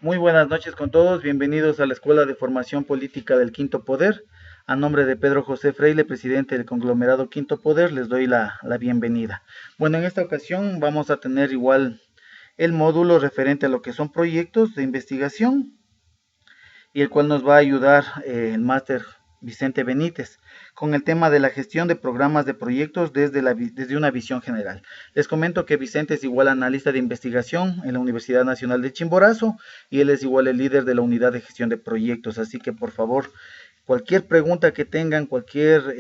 Muy buenas noches con todos, bienvenidos a la Escuela de Formación Política del Quinto Poder. A nombre de Pedro José Freile, presidente del conglomerado Quinto Poder, les doy la bienvenida. Bueno, en esta ocasión vamos a tener igual el módulo referente a lo que son proyectos de investigación y el cual nos va a ayudar el máster Vicente Benítez con el tema de la gestión de programas de proyectos desde una visión general. Les comento que Vicente es igual analista de investigación en la Universidad Nacional de Chimborazo y él es igual el líder de la unidad de gestión de proyectos, así que por favor, cualquier pregunta que tengan, cualquier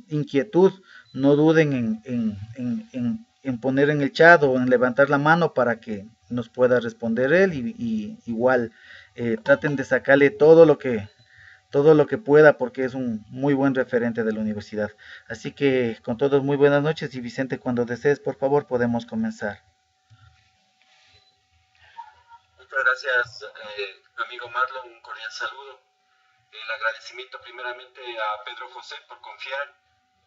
inquietud, no duden en poner en el chat o en levantar la mano para que nos pueda responder él y igual traten de sacarle todo lo que pueda porque es un muy buen referente de la universidad. Así que con todos muy buenas noches y Vicente, cuando desees, por favor, podemos comenzar. Muchas gracias, amigo Marlon, un cordial saludo. El agradecimiento primeramente a Pedro José por confiar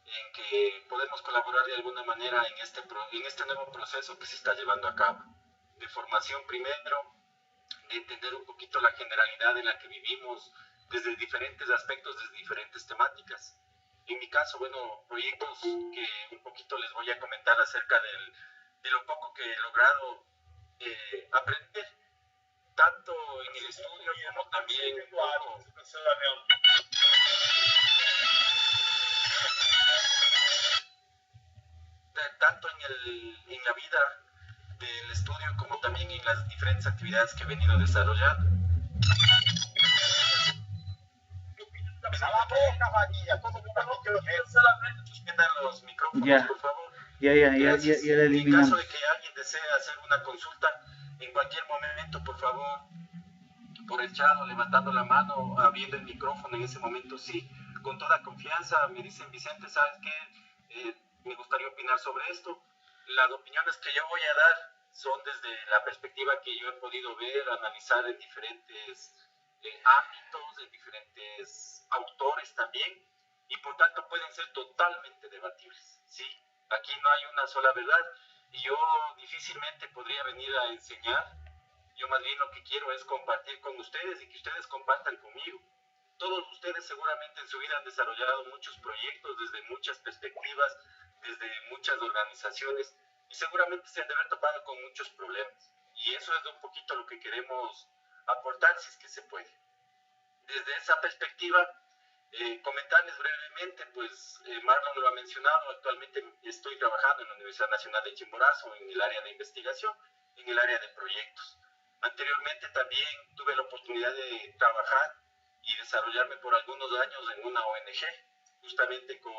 en que podemos colaborar de alguna manera en este nuevo proceso que se está llevando a cabo. De formación primero, de entender un poquito la generalidad en la que vivimos desde diferentes aspectos, desde diferentes temáticas. En mi caso, bueno, proyectos que un poquito les voy a comentar acerca de lo poco que he logrado aprender, tanto en el estudio como también tanto en la vida del estudio como también en las diferentes actividades que he venido desarrollando. Los micrófonos, Ya, por favor. ya la En caso eliminamos. de que alguien desee hacer una consulta, en cualquier momento, por favor, por el chat o levantando la mano, abriendo el micrófono en ese momento, sí, con toda confianza, me dicen, Vicente, ¿sabes qué? Me gustaría opinar sobre esto. Las opiniones que yo voy a dar son desde la perspectiva que yo he podido ver, analizar en diferentes ámbitos, en diferentes autores también, y por tanto pueden ser totalmente debatibles, ¿sí? Aquí no hay una sola verdad, y yo difícilmente podría venir a enseñar. Yo más bien lo que quiero es compartir con ustedes y que ustedes compartan conmigo. Todos ustedes seguramente en su vida han desarrollado muchos proyectos desde muchas perspectivas, desde muchas organizaciones y seguramente se han de haber topado con muchos problemas. Y eso es un poquito lo que queremos aportar si es que se puede. Desde esa perspectiva, comentarles brevemente, pues Marlon lo ha mencionado, actualmente estoy trabajando en la Universidad Nacional de Chimborazo en el área de investigación, en el área de proyectos. Anteriormente también tuve la oportunidad de trabajar y desarrollarme por algunos años en una ONG, justamente con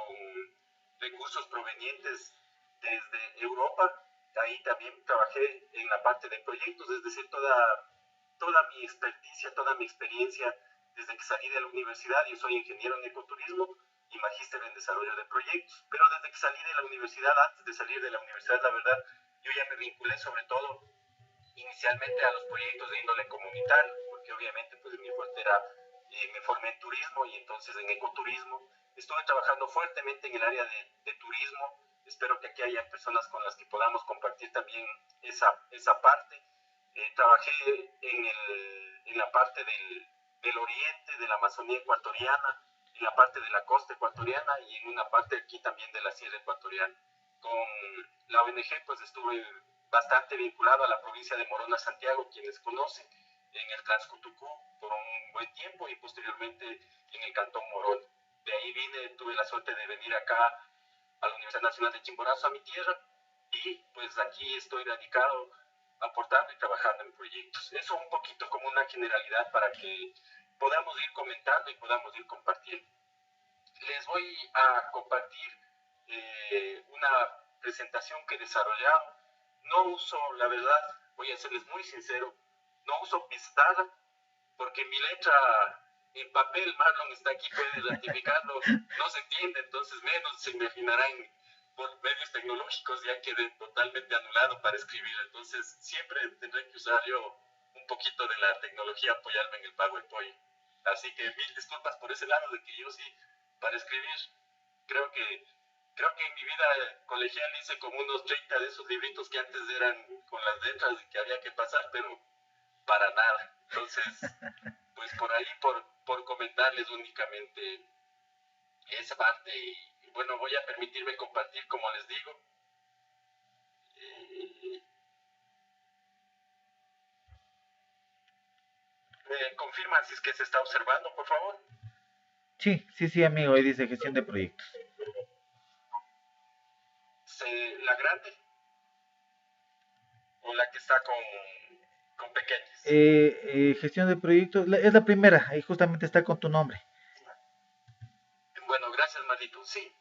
recursos provenientes desde Europa. Ahí también trabajé en la parte de proyectos, es decir, toda mi experticia, toda mi experiencia desde que salí de la universidad. Yo soy ingeniero en ecoturismo y magíster en desarrollo de proyectos, pero desde que salí de la universidad, antes de salir de la universidad, la verdad, yo ya me vinculé sobre todo inicialmente a los proyectos de índole comunitario, porque obviamente pues mi fuerte era, me formé en turismo y entonces en ecoturismo. Estuve trabajando fuertemente en el área de turismo. Espero que aquí haya personas con las que podamos compartir también esa parte. Trabajé en la parte del oriente, de la Amazonía ecuatoriana, en la parte de la costa ecuatoriana y en una parte aquí también de la sierra ecuatoriana. Con la ONG pues estuve bastante vinculado a la provincia de Morona, Santiago, quienes conocen, en el Transcutucú por un buen tiempo y posteriormente en el Cantón Morón. De ahí tuve la suerte de venir acá a la Universidad Nacional de Chimborazo, a mi tierra, y pues aquí estoy radicado, aportando y trabajando en proyectos. Eso un poquito como una generalidad para que podamos ir comentando y podamos ir compartiendo. Les voy a compartir una presentación que he desarrollado. No uso, la verdad, voy a serles muy sincero, no uso pizarra porque mi letra en papel, Marlon está aquí, puede ratificarlo, no se entiende, entonces menos se imaginarán por medios tecnológicos ya quedé totalmente anulado para escribir, entonces siempre tendré que usar yo un poquito de la tecnología, apoyarme en el PowerPoint. Así que mil disculpas por ese lado de que yo sí, para escribir, creo que en mi vida colegial hice como unos 30 de esos libritos que antes eran con las letras y que había que pasar, pero para nada. Entonces, pues por ahí, por comentarles únicamente esa parte. Y bueno, voy a permitirme compartir, como les digo. ¿Me confirman si es que se está observando, por favor? Sí, amigo, ahí dice gestión de proyectos. ¿La grande o la que está con pequeñas? Gestión de proyectos, es la primera, ahí justamente está con tu nombre. Bueno, gracias, Maldito. Sí,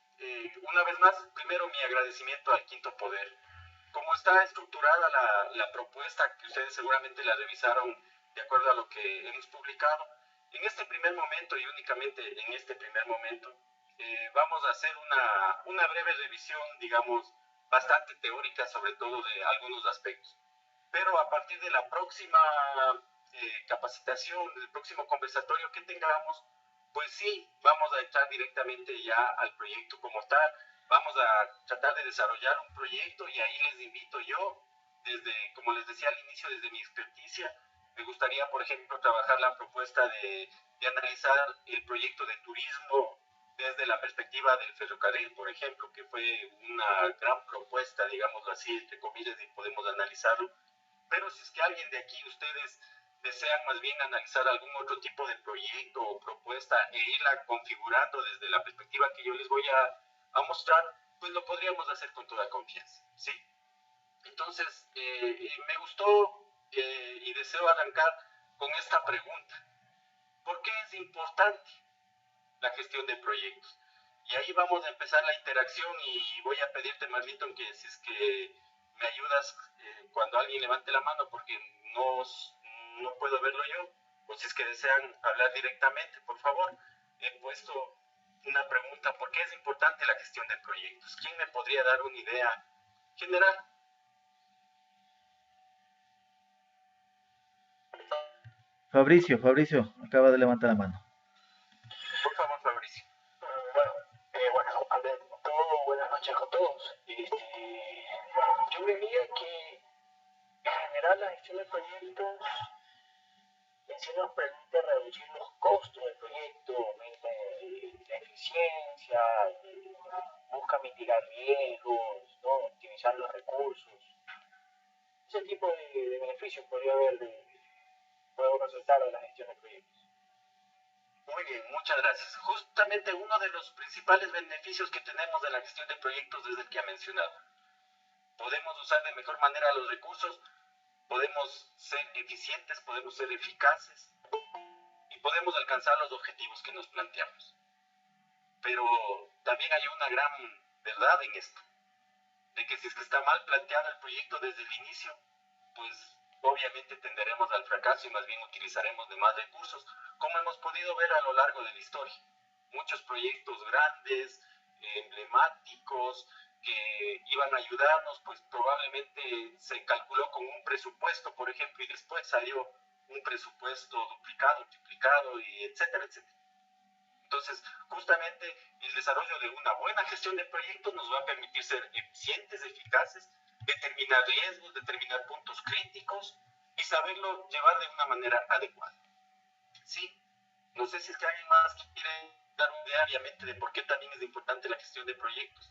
una vez más, primero mi agradecimiento al Quinto Poder. Como está estructurada la propuesta, que ustedes seguramente la revisaron de acuerdo a lo que hemos publicado, en este primer momento y únicamente en este primer momento, vamos a hacer una breve revisión, digamos, bastante teórica, sobre todo de algunos aspectos. Pero a partir de la próxima capacitación, del próximo conversatorio que tengamos, pues sí, vamos a entrar directamente ya al proyecto como tal. Vamos a tratar de desarrollar un proyecto y ahí les invito yo, desde, como les decía al inicio, desde mi experticia, me gustaría, por ejemplo, trabajar la propuesta de analizar el proyecto de turismo desde la perspectiva del ferrocarril, por ejemplo, que fue una gran propuesta, digámoslo así, entre comillas, y podemos analizarlo. Pero si es que alguien de aquí, ustedes desean más bien analizar algún otro tipo de proyecto o propuesta e irla configurando desde la perspectiva que yo les voy a mostrar, pues lo podríamos hacer con toda confianza, ¿sí? Entonces, me gustó y deseo arrancar con esta pregunta. ¿Por qué es importante la gestión de proyectos? Y ahí vamos a empezar la interacción y voy a pedirte, Marlito, que si es que me ayudas cuando alguien levante la mano, porque no puedo verlo yo, o si es que desean hablar directamente, por favor. He puesto una pregunta, ¿por qué es importante la gestión de proyectos? ¿Quién me podría dar una idea general? Fabricio, acaba de levantar la mano. Por favor, Fabricio. Bueno, ante todo, buenas noches a todos. Yo diría que en general la gestión de proyectos en sí nos permite reducir los costos del proyecto, aumenta la eficiencia, busca mitigar riesgos, ¿no? Optimizar los recursos. Ese tipo de beneficios puedo resultar de la gestión de proyectos. Muy bien, muchas gracias. Justamente uno de los principales beneficios que tenemos de la gestión de proyectos es el que ha mencionado. Podemos usar de mejor manera los recursos, podemos ser eficientes, podemos ser eficaces y podemos alcanzar los objetivos que nos planteamos. Pero también hay una gran verdad en esto, de que si es que está mal planteado el proyecto desde el inicio, pues obviamente tenderemos al fracaso y más bien utilizaremos de más recursos, como hemos podido ver a lo largo de la historia. Muchos proyectos grandes, emblemáticos, que iban a ayudarnos, pues probablemente se calculó con un presupuesto, por ejemplo, y después salió un presupuesto duplicado, triplicado, y etcétera, etcétera. Entonces, justamente el desarrollo de una buena gestión de proyectos nos va a permitir ser eficientes, eficaces, determinar riesgos, determinar puntos críticos y saberlo llevar de una manera adecuada. Sí, no sé si es que alguien más quiere dar una idea, obviamente, de por qué también es importante la gestión de proyectos.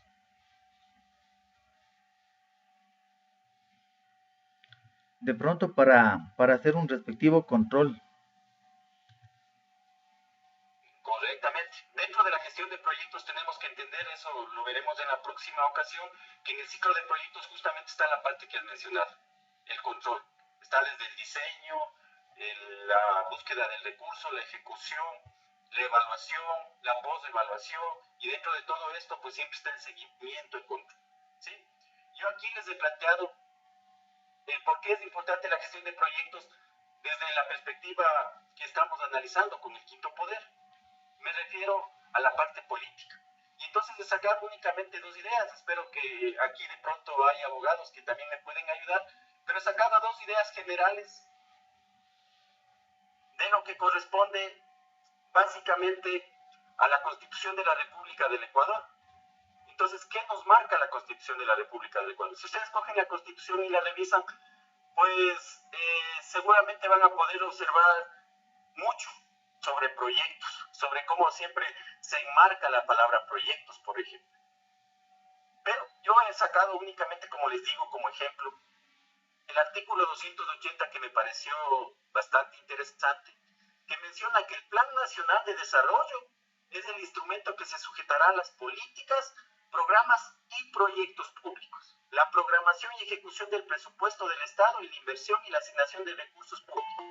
De pronto para hacer un respectivo control. Correctamente. Dentro de la gestión de proyectos tenemos que entender, eso lo veremos en la próxima ocasión, que en el ciclo de proyectos justamente está la parte que has mencionado, el control. Está desde el diseño, la búsqueda del recurso, la ejecución, la evaluación, la post-evaluación, y dentro de todo esto pues siempre está el seguimiento, el control. ¿Sí? Yo aquí les he planteado el por qué es importante la gestión de proyectos desde la perspectiva que estamos analizando con el quinto poder. Me refiero a la parte política. Y entonces he sacado únicamente dos ideas. Espero que aquí de pronto hay abogados que también me pueden ayudar. Pero he sacado dos ideas generales de lo que corresponde básicamente a la Constitución de la República del Ecuador. Entonces, ¿qué nos marca la Constitución de la República del Ecuador? Si ustedes cogen la Constitución y la revisan, pues seguramente van a poder observar mucho sobre proyectos, sobre cómo siempre se enmarca la palabra proyectos, por ejemplo. Pero yo he sacado únicamente, como les digo, como ejemplo, el artículo 280 que me pareció bastante interesante, que menciona que el Plan Nacional de Desarrollo es el instrumento que se sujetará a las políticas, programas y proyectos públicos, la programación y ejecución del presupuesto del Estado y la inversión y la asignación de recursos públicos,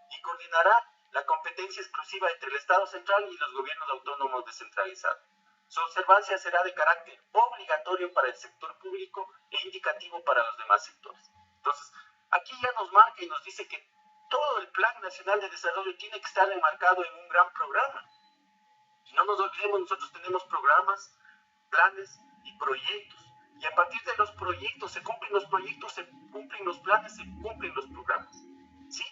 y coordinará la competencia exclusiva entre el Estado central y los gobiernos autónomos descentralizados. Su observancia será de carácter obligatorio para el sector público e indicativo para los demás sectores. Entonces, aquí ya nos marca y nos dice que todo el Plan Nacional de Desarrollo tiene que estar enmarcado en un gran programa. Y no nos olvidemos, nosotros tenemos programas, planes y proyectos. Y a partir de los proyectos, se cumplen los proyectos, se cumplen los planes, se cumplen los programas. ¿Sí?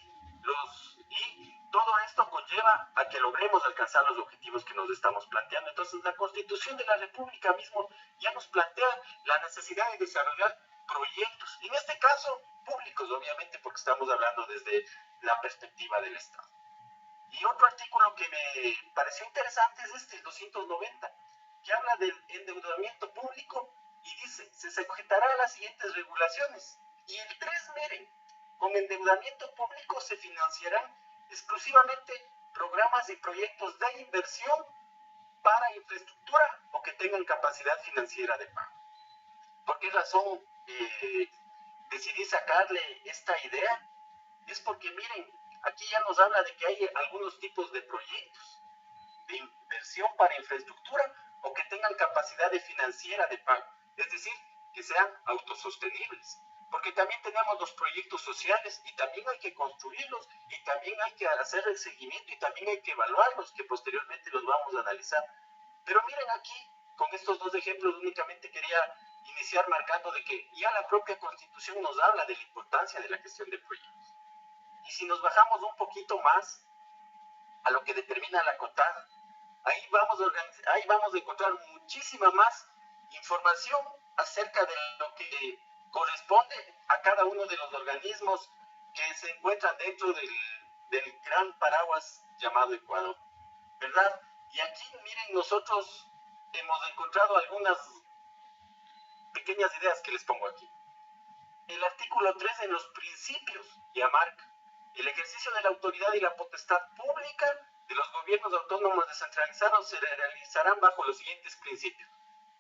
Y todo esto conlleva a que logremos alcanzar los objetivos que nos estamos planteando. Entonces, la Constitución de la República mismo ya nos plantea la necesidad de desarrollar proyectos, en este caso públicos, obviamente, porque estamos hablando desde la perspectiva del Estado. Y otro artículo que me pareció interesante es este, el 290, que habla del endeudamiento público y dice, se sujetará a las siguientes regulaciones. Y el 3, miren, con endeudamiento público se financiarán exclusivamente programas y proyectos de inversión para infraestructura o que tengan capacidad financiera de pago. ¿Por qué razón decidí sacarle esta idea? Es porque, miren, aquí ya nos habla de que hay algunos tipos de proyectos de inversión para infraestructura o que tengan capacidad de financiera de pago, es decir, que sean autosostenibles. Porque también tenemos los proyectos sociales y también hay que construirlos y también hay que hacer el seguimiento y también hay que evaluarlos, que posteriormente los vamos a analizar. Pero miren aquí, con estos dos ejemplos únicamente quería iniciar marcando de que ya la propia Constitución nos habla de la importancia de la gestión de proyectos. Y si nos bajamos un poquito más a lo que determina la COTAD, ahí vamos a encontrar muchísima más información acerca de lo que corresponde a cada uno de los organismos que se encuentran dentro del gran paraguas llamado Ecuador, ¿verdad? Y aquí, miren, nosotros hemos encontrado algunas pequeñas ideas que les pongo aquí. El artículo 3 en los principios ya marca el ejercicio de la autoridad y la potestad pública de los gobiernos autónomos descentralizados se realizarán bajo los siguientes principios.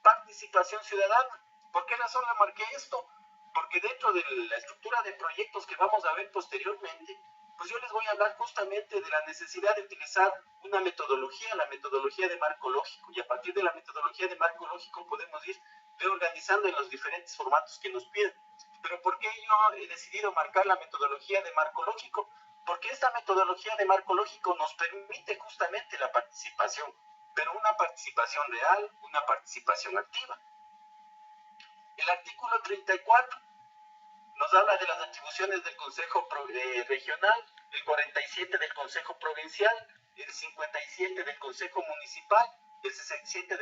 Participación ciudadana. ¿Por qué razón le marqué esto? Porque dentro de la estructura de proyectos que vamos a ver posteriormente, pues yo les voy a hablar justamente de la necesidad de utilizar una metodología, la metodología de marco lógico, y a partir de la metodología de marco lógico podemos ir reorganizando en los diferentes formatos que nos piden. Pero ¿por qué yo he decidido marcar la metodología de marco lógico? Porque esta metodología de marco lógico nos permite justamente la participación, pero una participación real, una participación activa. El artículo 34 nos habla de las atribuciones del Consejo Regional, el 47 del Consejo Provincial, el 57 del Consejo Municipal, el 67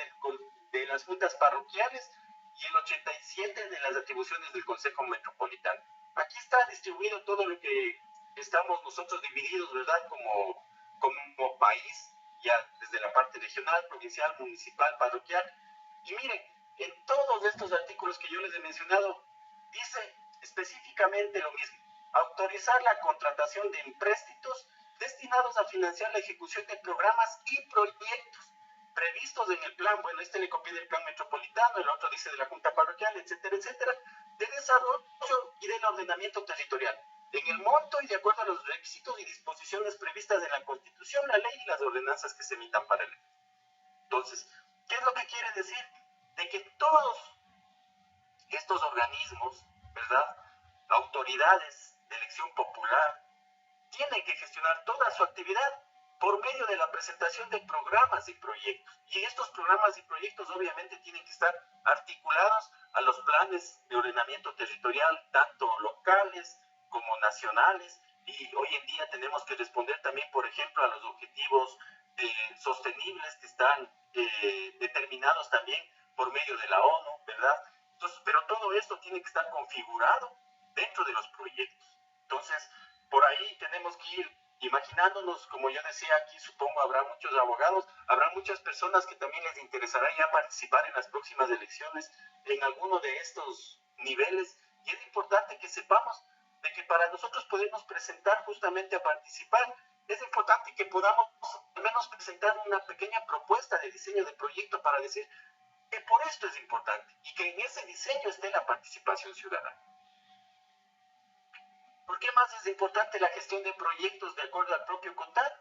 de las juntas parroquiales y el 87 de las atribuciones del Consejo Metropolitano. Aquí está distribuido todo lo que estamos nosotros divididos, ¿verdad? Como país, ya desde la parte regional, provincial, municipal, parroquial. Y miren, en todos estos artículos que yo les he mencionado, dice específicamente lo mismo: autorizar la contratación de empréstitos destinados a financiar la ejecución de programas y proyectos previstos en el plan. Bueno, este le copié del plan metropolitano, el otro dice de la junta parroquial, etcétera, etcétera, de desarrollo y del ordenamiento territorial, en el monto y de acuerdo a los requisitos y disposiciones previstas en la Constitución, la ley y las ordenanzas que se emitan para el. Entonces, ¿qué es lo que quiere decir? De que todos estos organismos, ¿verdad?, autoridades de elección popular, tienen que gestionar toda su actividad por medio de la presentación de programas y proyectos. Y estos programas y proyectos obviamente tienen que estar articulados a los planes de ordenamiento territorial, tanto locales como nacionales. Y hoy en día tenemos que responder también, por ejemplo, a los objetivos sostenibles que están determinados también por medio de la ONU, ¿verdad? Entonces, pero todo esto tiene que estar configurado dentro de los proyectos. Entonces, por ahí tenemos que ir imaginándonos, como yo decía aquí, supongo habrá muchos abogados, habrá muchas personas que también les interesará ya participar en las próximas elecciones en alguno de estos niveles, y es importante que sepamos de que para nosotros podernos presentar justamente a participar, es importante que podamos al menos presentar una pequeña propuesta de diseño de proyecto para decir que por esto es importante y que en ese diseño esté la participación ciudadana. ¿Por qué más es importante la gestión de proyectos de acuerdo al propio CONTAD?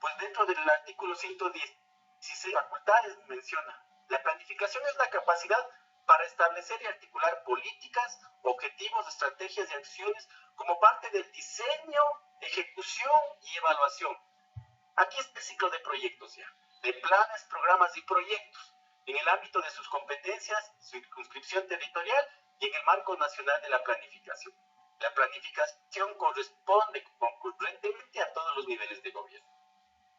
Pues dentro del artículo 116 facultades menciona, la planificación es la capacidad para establecer y articular políticas, objetivos, estrategias y acciones como parte del diseño, ejecución y evaluación. Aquí está el ciclo de proyectos ya, de planes, programas y proyectos, en el ámbito de sus competencias, circunscripción territorial y en el marco nacional de la planificación. La planificación corresponde concurrentemente a todos los niveles de gobierno.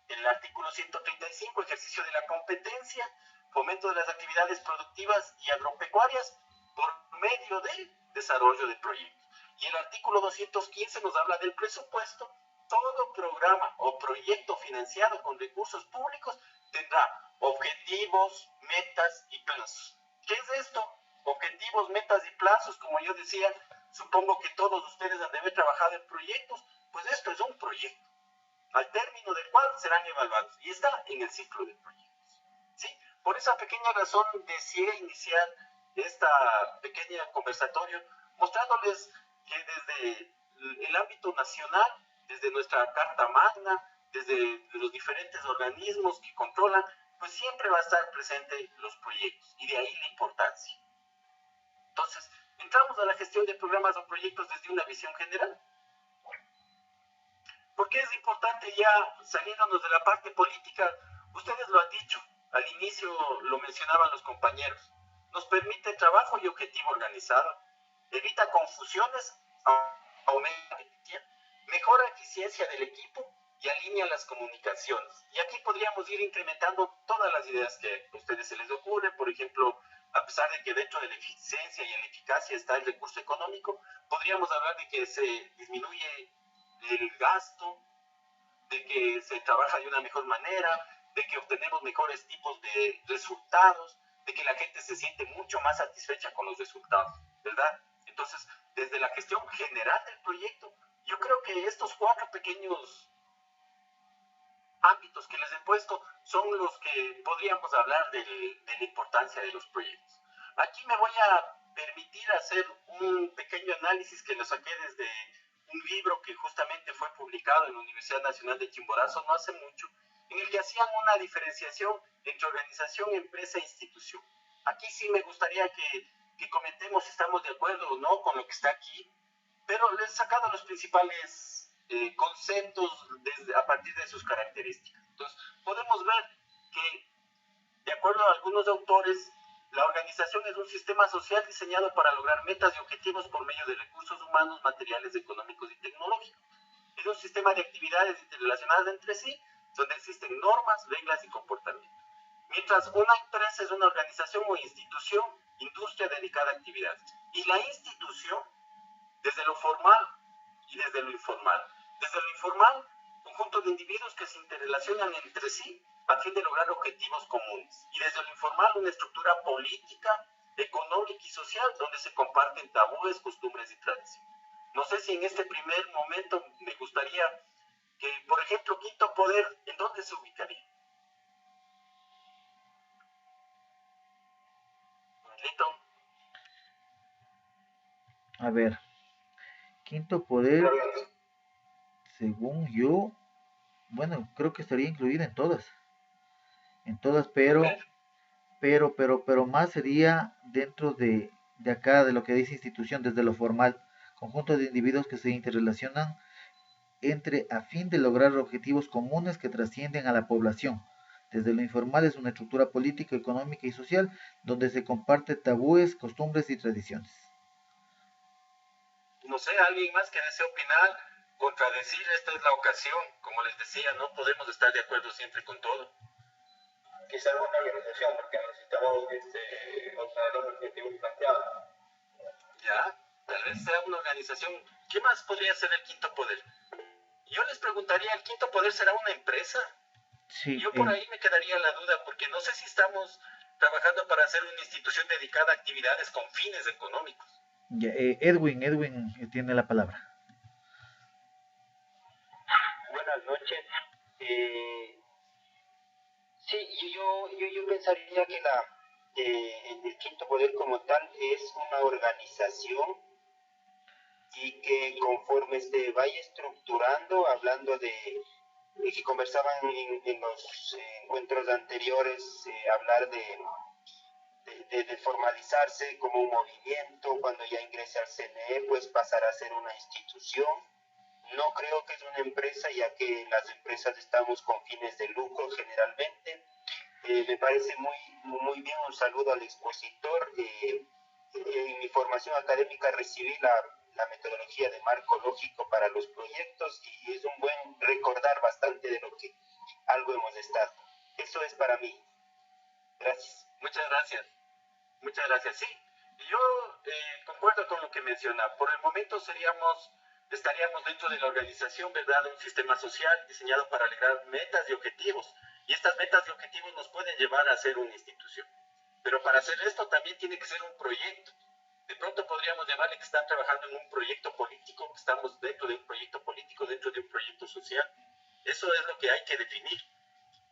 En el artículo 135, ejercicio de la competencia, fomento de las actividades productivas y agropecuarias por medio del desarrollo de proyectos. Y el artículo 215 nos habla del presupuesto. Todo programa o proyecto financiado con recursos públicos tendrá objetivos, metas y plazos. ¿Qué es esto? Objetivos, metas y plazos, como yo decía, supongo que todos ustedes han de haber trabajado en proyectos, pues esto es un proyecto, al término del cual serán evaluados, y está en el ciclo de proyectos. ¿Sí? Por esa pequeña razón deseé iniciar esta pequeña conversatorio mostrándoles que desde el ámbito nacional, desde nuestra Carta Magna, desde los diferentes organismos que controlan, pues siempre va a estar presente los proyectos, y de ahí la importancia. Entonces, entramos a la gestión de programas o proyectos desde una visión general. ¿Por qué es importante ya saliéndonos de la parte política? Ustedes lo han dicho, al inicio lo mencionaban los compañeros. Nos permite trabajo y objetivo organizado, evita confusiones, aumenta la eficiencia, mejora eficiencia del equipo y alinea las comunicaciones. Y aquí podríamos ir incrementando todas las ideas que a ustedes se les ocurre. Por ejemplo, a pesar de que dentro de la eficiencia y la eficacia está el recurso económico, podríamos hablar de que se disminuye el gasto, de que se trabaja de una mejor manera, de que obtenemos mejores tipos de resultados, de que la gente se siente mucho más satisfecha con los resultados, ¿verdad? Entonces, desde la gestión general del proyecto, yo creo que estos 4 pequeños ámbitos que les he puesto son los que podríamos hablar de la importancia de los proyectos. Aquí me voy a permitir hacer un pequeño análisis que lo saqué desde un libro que justamente fue publicado en la Universidad Nacional de Chimborazo no hace mucho, en el que hacían una diferenciación entre organización, empresa e institución. Aquí sí me gustaría que comentemos si estamos de acuerdo o no con lo que está aquí, pero les he sacado los principales conceptos a partir de sus características. Entonces, podemos ver que, de acuerdo a algunos autores, la organización es un sistema social diseñado para lograr metas y objetivos por medio de recursos humanos, materiales, económicos y tecnológicos. Es un sistema de actividades interrelacionadas entre sí, donde existen normas, reglas y comportamientos. Mientras una empresa es una organización o institución, industria dedicada a actividades. Y la institución, desde lo formal y desde lo informal. Desde lo informal, conjunto de individuos que se interrelacionan entre sí a fin de lograr objetivos comunes. Y desde lo informal, una estructura política, económica y social donde se comparten tabúes, costumbres y tradiciones. No sé si en este primer momento me gustaría que, por ejemplo, Quinto Poder, ¿en dónde se ubicaría? Lito. A ver, Quinto Poder, según yo, bueno, creo que estaría incluida en todas, pero más sería dentro de acá, de lo que dice institución, desde lo formal, conjunto de individuos que se interrelacionan entre a fin de lograr objetivos comunes que trascienden a la población. Desde lo informal es una estructura política, económica y social donde se comparte tabúes, costumbres y tradiciones. No sé, alguien más que desee opinar, contradecir, esta es la ocasión. Como les decía, no podemos estar de acuerdo siempre con todo. Quizá alguna organización, porque necesitamos obtener los objetivos planteados. ¿Ya? tal vez sea una organización. ¿Qué más podría ser el quinto poder? Yo les preguntaría, ¿el quinto poder será una empresa? Sí, Yo por ahí me quedaría la duda, porque no sé si estamos trabajando para ser una institución dedicada a actividades con fines económicos. Edwin tiene la palabra. Buenas noches. Eh, sí, yo pensaría que el quinto poder como tal es una organización y que conforme se vaya estructurando, hablando de que conversaban en los encuentros anteriores, hablar de formalizarse como un movimiento, cuando ya ingrese al CNE, pues pasar a ser una institución. No creo que es una empresa, ya que las empresas estamos con fines de lucro generalmente. Me parece muy bien, un saludo al expositor. En mi formación académica recibí la metodología de marco lógico para los proyectos y es un buen recordar bastante de lo que algo hemos estado. Eso es para mí. Gracias. Muchas gracias. Muchas gracias. Sí, yo concuerdo con lo que menciona. Por el momento estaríamos dentro de la organización, ¿verdad? De un sistema social diseñado para lograr metas y objetivos. Y estas metas y objetivos nos pueden llevar a ser una institución. Pero para hacer esto también tiene que ser un proyecto. De pronto podríamos llamarle que están trabajando en un proyecto político, que estamos dentro de un proyecto político, dentro de un proyecto social. Eso es lo que hay que definir.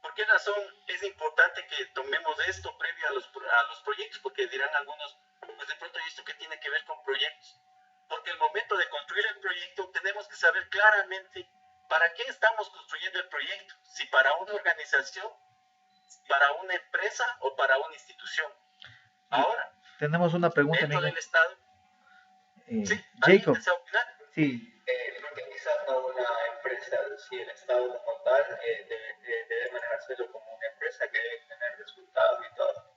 ¿Por qué razón es importante que tomemos esto previo a los proyectos? Porque dirán algunos, pues de pronto, ¿y esto qué tiene que ver con proyectos? Porque el momento de construir el proyecto tenemos que saber claramente para qué estamos construyendo el proyecto. Si para una organización, para una empresa o para una institución. Ahora, tenemos una pregunta, dentro amigo. del Estado. Sí, ¿alguien Jacob. desea opinar? Sí. Porque quizás no una empresa, si el Estado como tal debe manejárselo como una empresa que debe tener resultados y todo.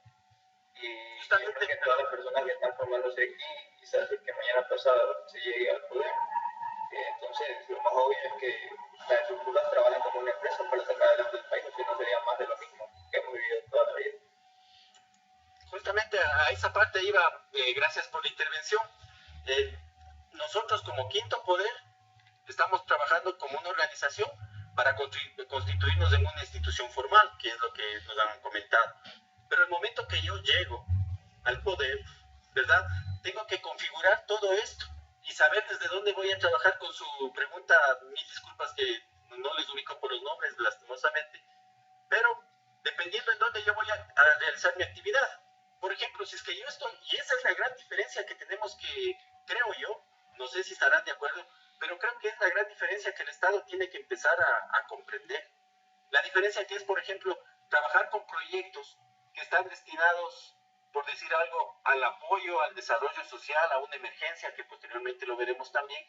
Y yo creo que todas las personas que están formándose aquí, quizás el que mañana pasado se llegue al poder. Entonces, lo más obvio es que las estructuras trabajen como una empresa para sacar adelante el país, si no sería más de lo mismo que hemos vivido toda la vida. Justamente a esa parte iba, gracias por la intervención. Nosotros como Quinto Poder estamos trabajando como una organización para constituirnos en una institución formal, que es lo que nos han comentado. Pero el momento que yo llego al poder, ¿verdad? Tengo que configurar todo esto y saber desde dónde voy a trabajar. Con su pregunta, mil disculpas que no les ubico por los nombres, lastimosamente, pero dependiendo en dónde yo voy a realizar mi actividad. Por ejemplo, si es que yo estoy, y esa es la gran diferencia que tenemos que, creo yo, no sé si estarán de acuerdo, pero creo que es la gran diferencia que el Estado tiene que empezar a comprender. La diferencia que es, por ejemplo, trabajar con proyectos que están destinados, por decir algo, al apoyo, al desarrollo social, a una emergencia, que posteriormente lo veremos también,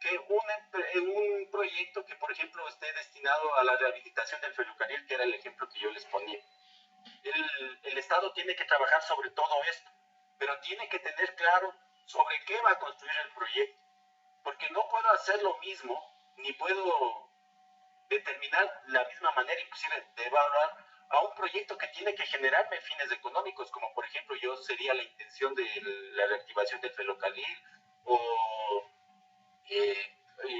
que un proyecto que, por ejemplo, esté destinado a la rehabilitación del ferrocarril, que era el ejemplo que yo les ponía. El Estado tiene que trabajar sobre todo esto, pero tiene que tener claro sobre qué va a construir el proyecto, porque no puedo hacer lo mismo, ni puedo determinar la misma manera, inclusive de evaluar a un proyecto que tiene que generarme fines económicos, como por ejemplo yo sería la intención de la reactivación del ferrocarril, o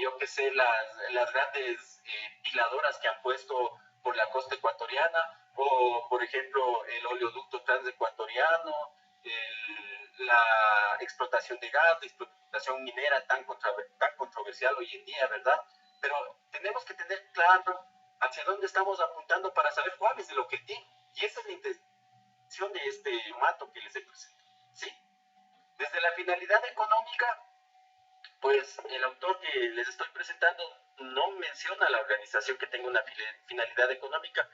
yo que sé, las grandes piladoras que han puesto por la costa ecuatoriana, o por ejemplo el oleoducto transecuatoriano, la explotación de gas, la explotación minera tan controversial hoy en día, ¿verdad? Pero tenemos que tener claro hacia dónde estamos apuntando para saber cuál es el objetivo. Y esa es la intención de este mato que les he presentado. ¿Sí? Desde la finalidad económica, pues el autor que les estoy presentando no menciona la organización que tenga una finalidad económica.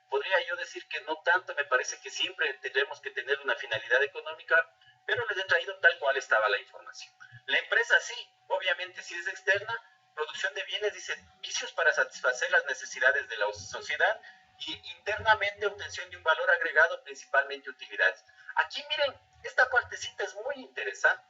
Podría yo decir que no tanto, me parece que siempre tendremos que tener una finalidad económica, pero les he traído tal cual estaba la información. La empresa sí, obviamente si es externa, producción de bienes y servicios para satisfacer las necesidades de la sociedad, y internamente obtención de un valor agregado, principalmente utilidades. Aquí miren, esta partecita es muy interesante,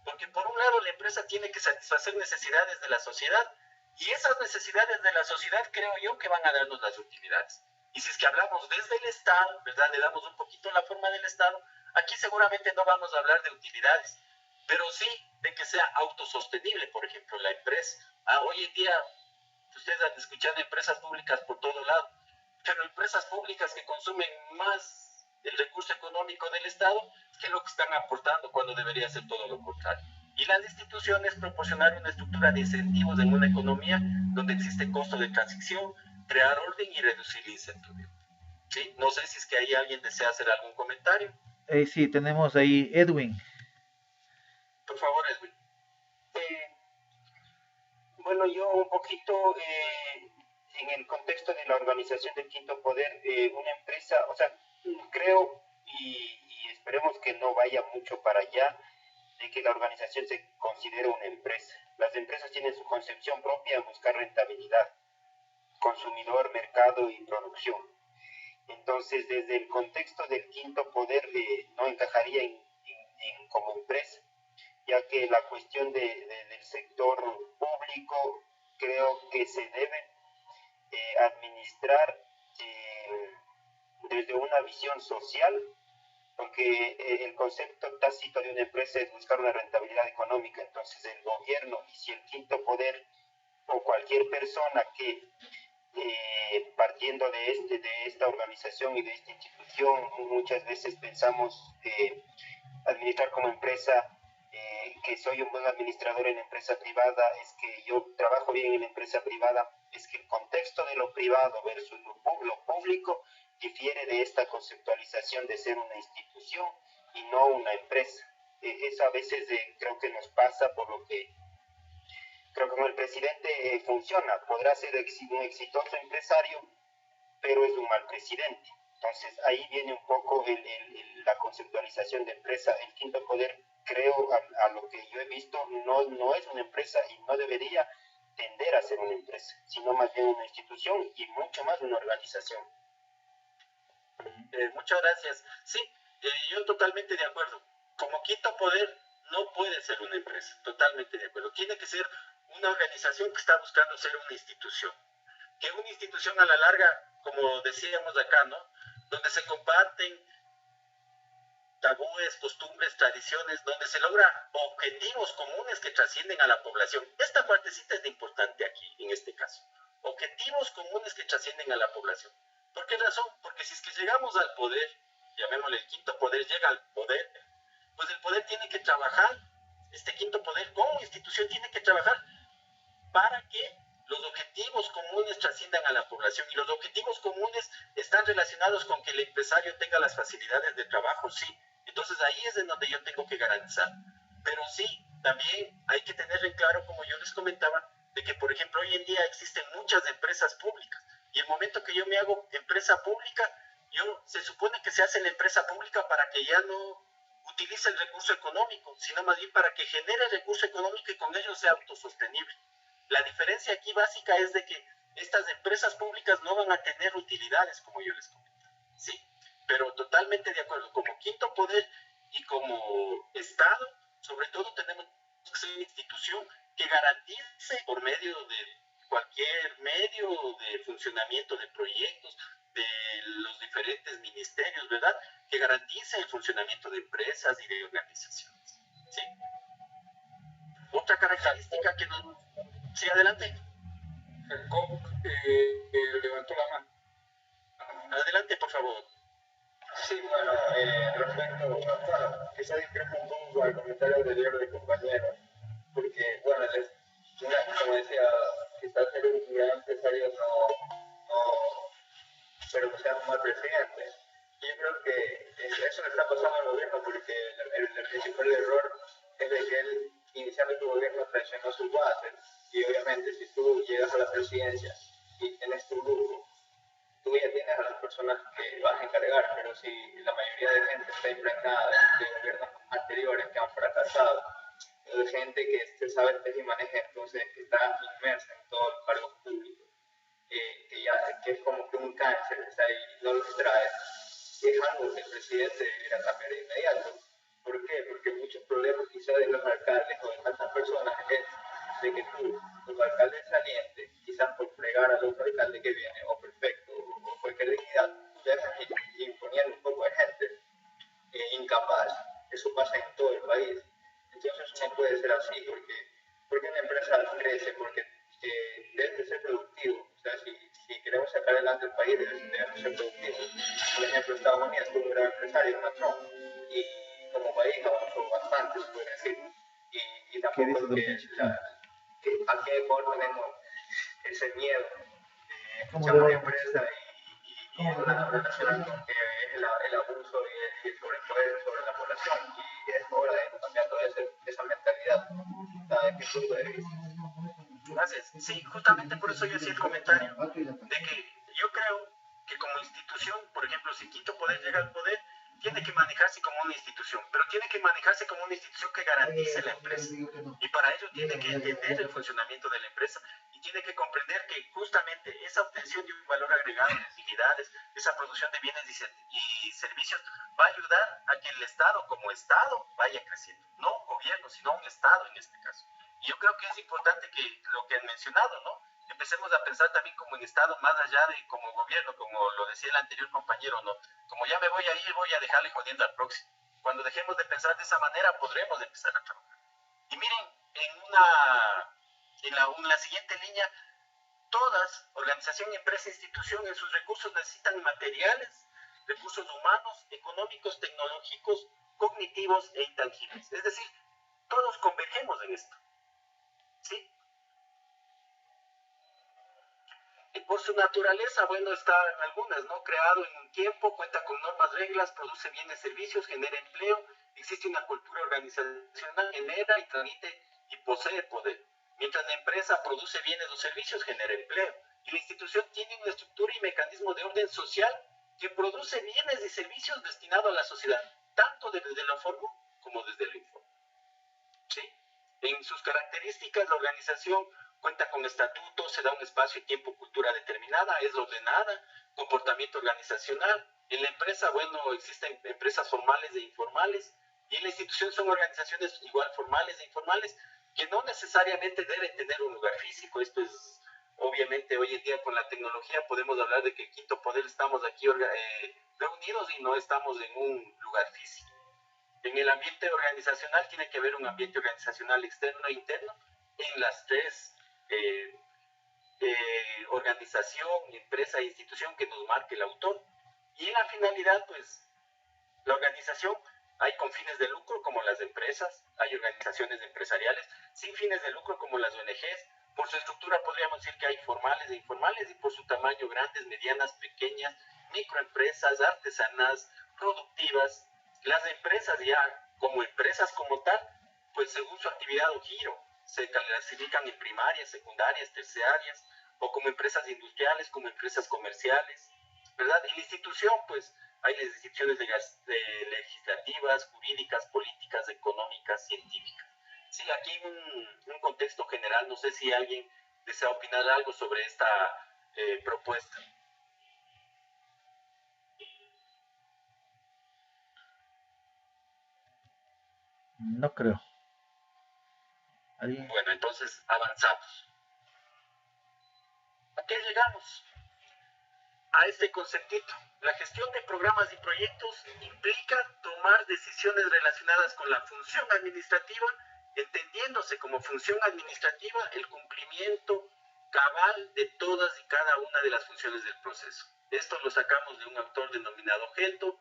porque por un lado la empresa tiene que satisfacer necesidades de la sociedad, y esas necesidades de la sociedad creo yo que van a darnos las utilidades. Y si es que hablamos desde el Estado, ¿verdad? Le damos un poquito la forma del Estado, aquí seguramente no vamos a hablar de utilidades, pero sí de que sea autosostenible, por ejemplo, la empresa. Hoy en día, ustedes han escuchado empresas públicas por todo lado, pero empresas públicas que consumen más el recurso económico del Estado que lo que están aportando, cuando debería ser todo lo contrario. Y las instituciones proporcionar una estructura de incentivos en una economía donde existe costo de transición, crear orden y reducir el incentivo. ¿Sí? No sé si es que ahí alguien desea hacer algún comentario. Sí, tenemos ahí Edwin. Por favor, Edwin. Bueno, yo un poquito en el contexto de la organización del Quinto Poder, una empresa, o sea, creo y esperemos que no vaya mucho para allá, de que la organización se considere una empresa. Las empresas tienen su concepción propia en buscar rentabilidad, consumidor, mercado y producción. Entonces, desde el contexto del Quinto Poder, no encajaría como empresa, ya que la cuestión del sector público creo que se debe administrar desde una visión social, porque el concepto tácito de una empresa es buscar una rentabilidad económica. Entonces el gobierno, y si el Quinto Poder o cualquier persona que partiendo de esta organización y de esta institución, muchas veces pensamos administrar como empresa, que soy un buen administrador en empresa privada, es que yo trabajo bien en la empresa privada, es que el contexto de lo privado versus lo público difiere de esta conceptualización de ser una institución y no una empresa. Eso a veces creo que nos pasa, por lo que creo que como el presidente funciona, podrá ser un exitoso empresario, pero es un mal presidente. Entonces ahí viene un poco la conceptualización de empresa. El Quinto Poder, creo, a lo que yo he visto, no es una empresa y no debería tender a ser una empresa, sino más bien una institución y mucho más una organización. Muchas gracias. Sí, yo totalmente de acuerdo. Como Quinto Poder no puede ser una empresa, totalmente de acuerdo. Tiene que ser una organización que está buscando ser una institución. Que una institución a la larga, como decíamos acá, ¿no? Donde se comparten tabúes, costumbres, tradiciones, donde se logra objetivos comunes que trascienden a la población. Esta partecita es de importante aquí, en este caso. Objetivos comunes que trascienden a la población. ¿Por qué razón? Porque si es que llegamos al poder, llamémosle el Quinto Poder, llega al poder, pues el poder tiene que trabajar, este Quinto Poder como institución tiene que trabajar para que los objetivos comunes trasciendan a la población. Y los objetivos comunes están relacionados con que el empresario tenga las facilidades de trabajo, sí. Entonces ahí es en donde yo tengo que garantizar. Pero sí, también hay que tener en claro, como yo les comentaba, de que, por ejemplo, hoy en día existen muchas empresas públicas. Y el momento que yo me hago empresa pública, se supone que se hace la empresa pública para que ya no utilice el recurso económico, sino más bien para que genere recurso económico y con ello sea autosostenible. La diferencia aquí básica es de que estas empresas públicas no van a tener utilidades, como yo les comenté, ¿sí? Pero totalmente de acuerdo, como Quinto Poder y como Estado, sobre todo tenemos que ser una institución que garantice por medio de cualquier medio de funcionamiento de proyectos, de los diferentes ministerios, ¿verdad? Que garantice el funcionamiento de empresas y de organizaciones, ¿sí? Otra característica que nos... Sí, adelante. Jacob levantó la mano. Adelante, por favor. Sí, bueno, quizá discrepo un poco al comentario anterior de compañeros, porque, bueno, como decía, quizás ser un gran empresario pero que sea un mal presidente. Y yo creo que eso le está pasando al gobierno, porque el principal error es de que él, iniciando su gobierno, traicionó sus bases. Y obviamente, si tú llegas a la presidencia y tienes tu grupo, tú ya tienes a las personas que vas a encargar, pero si la mayoría de gente está impregnada de gobiernos anteriores que han fracasado, de gente que se sabe que y maneja, entonces que está inmersa en todos los cargos públicos, que es como que un cáncer, está ahí, no lo extrae, es algo que el presidente debería cambiar de inmediato. ¿Por qué? Porque muchos problemas quizás de los alcaldes o de tantas personas es de que los alcaldes salientes, quizás por fregar al otro alcalde que viene, o perfecto, o cualquier dignidad, dejan imponiendo un poco de gente incapaz. Eso pasa en todo el país. Entonces queremos sacar adelante el país, debemos ser productivos. Por ejemplo, Estados Unidos tuvo un gran empresario, Donald Trump, y como país avanzó bastante, se puede decir. Y ¿Qué tampoco dices, que aquí en Ecuador tenemos ese miedo de ¿Cómo echar una le va? empresa y relacionar con que es el abuso y el sobrepoder sobre la población. Y es hora de cambiar toda esa mentalidad. ¿Sabes mi punto de vista? Gracias. Sí, justamente por eso yo hacía el comentario de que yo creo que como institución, por ejemplo, si Quinto Poder llega al poder, tiene que manejarse como una institución, pero tiene que manejarse como una institución que garantice la empresa. Y para ello tiene que entender el funcionamiento de la empresa y tiene que comprender que justamente esa obtención de un valor agregado de utilidades, esa producción de bienes y servicios, va a ayudar a que el Estado como Estado vaya creciendo. No un gobierno, sino un Estado en este caso. Y yo creo que es importante que lo que han mencionado, ¿no? Empecemos a pensar también como en Estado, más allá de como gobierno, como lo decía el anterior compañero, ¿no? Como ya me voy a ir, voy a dejarle jodiendo al próximo. Cuando dejemos de pensar de esa manera, podremos empezar a trabajar. Y miren, en la siguiente línea, todas, organización, empresa, institución, en sus recursos necesitan materiales, recursos humanos, económicos, tecnológicos, cognitivos e intangibles. Es decir, todos convergemos en esto. ¿Sí? Y por su naturaleza, bueno, está en algunas, ¿no? Creado en un tiempo, cuenta con normas, reglas, produce bienes, servicios, genera empleo, existe una cultura organizacional, genera y transmite y posee poder. Mientras la empresa produce bienes o servicios, genera empleo. Y la institución tiene una estructura y mecanismo de orden social que produce bienes y servicios destinados a la sociedad, tanto desde lo formal como desde lo informal. ¿Sí? En sus características, la organización cuenta con estatutos, se da un espacio y tiempo, cultura determinada, es ordenada, comportamiento organizacional. En la empresa, bueno, existen empresas formales e informales, y en la institución son organizaciones igual formales e informales, que no necesariamente deben tener un lugar físico. Esto es, obviamente, hoy en día con la tecnología podemos hablar de que el Quinto Poder estamos aquí reunidos y no estamos en un lugar físico. En el ambiente organizacional tiene que haber un ambiente organizacional externo e interno en las tres organización, empresa e institución que nos marque el autor. Y en la finalidad, pues, la organización, hay con fines de lucro como las empresas, hay organizaciones empresariales sin fines de lucro como las ONGs. Por su estructura podríamos decir que hay formales e informales, y por su tamaño grandes, medianas, pequeñas, microempresas, artesanas, productivas. Las empresas ya como empresas como tal, pues según su actividad o giro, se clasifican en primarias, secundarias, terciarias, o como empresas industriales, como empresas comerciales, ¿verdad? Y la institución, pues hay las instituciones legislativas, jurídicas, políticas, económicas, científicas. Sí, aquí un contexto general, no sé si alguien desea opinar algo sobre esta propuesta. No creo. ¿Alguien? Bueno, entonces avanzamos. ¿A qué llegamos? A este conceptito. La gestión de programas y proyectos implica tomar decisiones relacionadas con la función administrativa, entendiéndose como función administrativa el cumplimiento cabal de todas y cada una de las funciones del proceso. Esto lo sacamos de un autor denominado Gelto,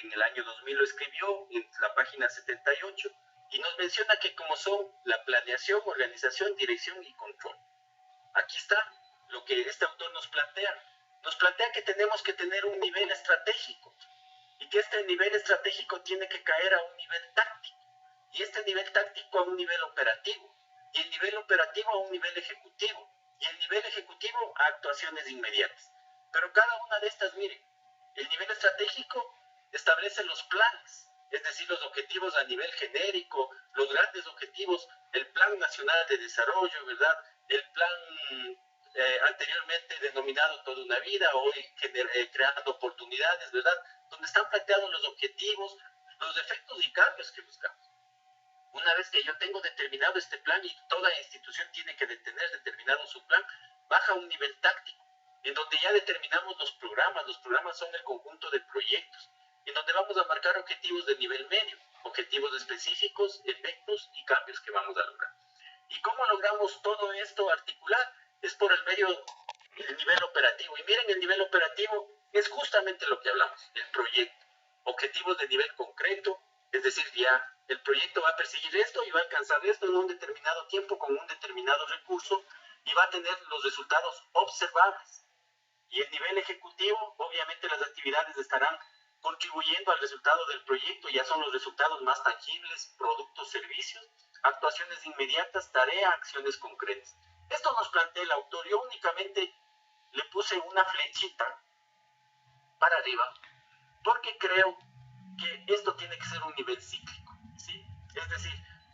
en el año 2000 lo escribió en la página 78, y nos menciona que como son la planeación, organización, dirección y control. Aquí está lo que este autor nos plantea. Nos plantea que tenemos que tener un nivel estratégico, y que este nivel estratégico tiene que caer a un nivel táctico, y este nivel táctico a un nivel operativo, y el nivel operativo a un nivel ejecutivo, y el nivel ejecutivo a actuaciones inmediatas. Pero cada una de estas, miren, el nivel estratégico establece los planes, es decir, los objetivos a nivel genérico, los grandes objetivos, el Plan Nacional de Desarrollo, ¿verdad? El plan anteriormente denominado Toda una Vida, hoy creando oportunidades, ¿verdad? Donde están planteados los objetivos, los efectos y cambios que buscamos. Una vez que yo tengo determinado este plan, y toda institución tiene que tener determinado su plan, baja a un nivel táctico, en donde ya determinamos los programas son el conjunto de proyectos, en donde vamos a marcar objetivos de nivel medio, objetivos específicos, efectos y cambios que vamos a lograr. ¿Y cómo logramos todo esto articular? Es por el medio el nivel operativo. Y miren, el nivel operativo es justamente lo que hablamos, el proyecto. Objetivos de nivel concreto, es decir, ya el proyecto va a perseguir esto y va a alcanzar esto en un determinado tiempo con un determinado recurso y va a tener los resultados observables. Y el nivel ejecutivo, obviamente las actividades estarán contribuyendo al resultado del proyecto, ya son los resultados más tangibles, productos, servicios, actuaciones inmediatas, tarea, acciones concretas. Esto nos plantea el autor. Yo únicamente le puse una flechita para arriba porque creo que esto tiene que ser un nivel cíclico, ¿sí? Es decir,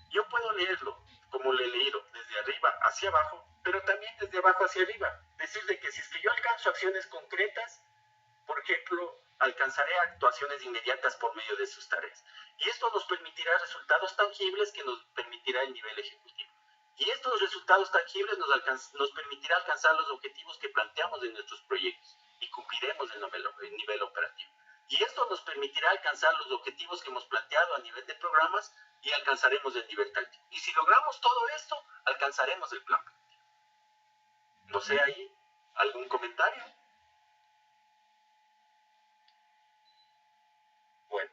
yo puedo leerlo como le he leído, desde arriba hacia abajo, pero también desde abajo hacia arriba. Decir de que si es que yo alcanzo acciones concretas, por ejemplo, alcanzaré actuaciones inmediatas por medio de sus tareas. Y esto nos permitirá resultados tangibles que nos permitirá el nivel ejecutivo. Y estos resultados tangibles nos permitirá alcanzar los objetivos que planteamos en nuestros proyectos y cumpliremos el nivel operativo. Y esto nos permitirá alcanzar los objetivos que hemos planteado a nivel de programas y alcanzaremos el nivel táctico. Y si logramos todo esto, alcanzaremos el plan. No sé, ahí, ¿algún comentario? Bueno.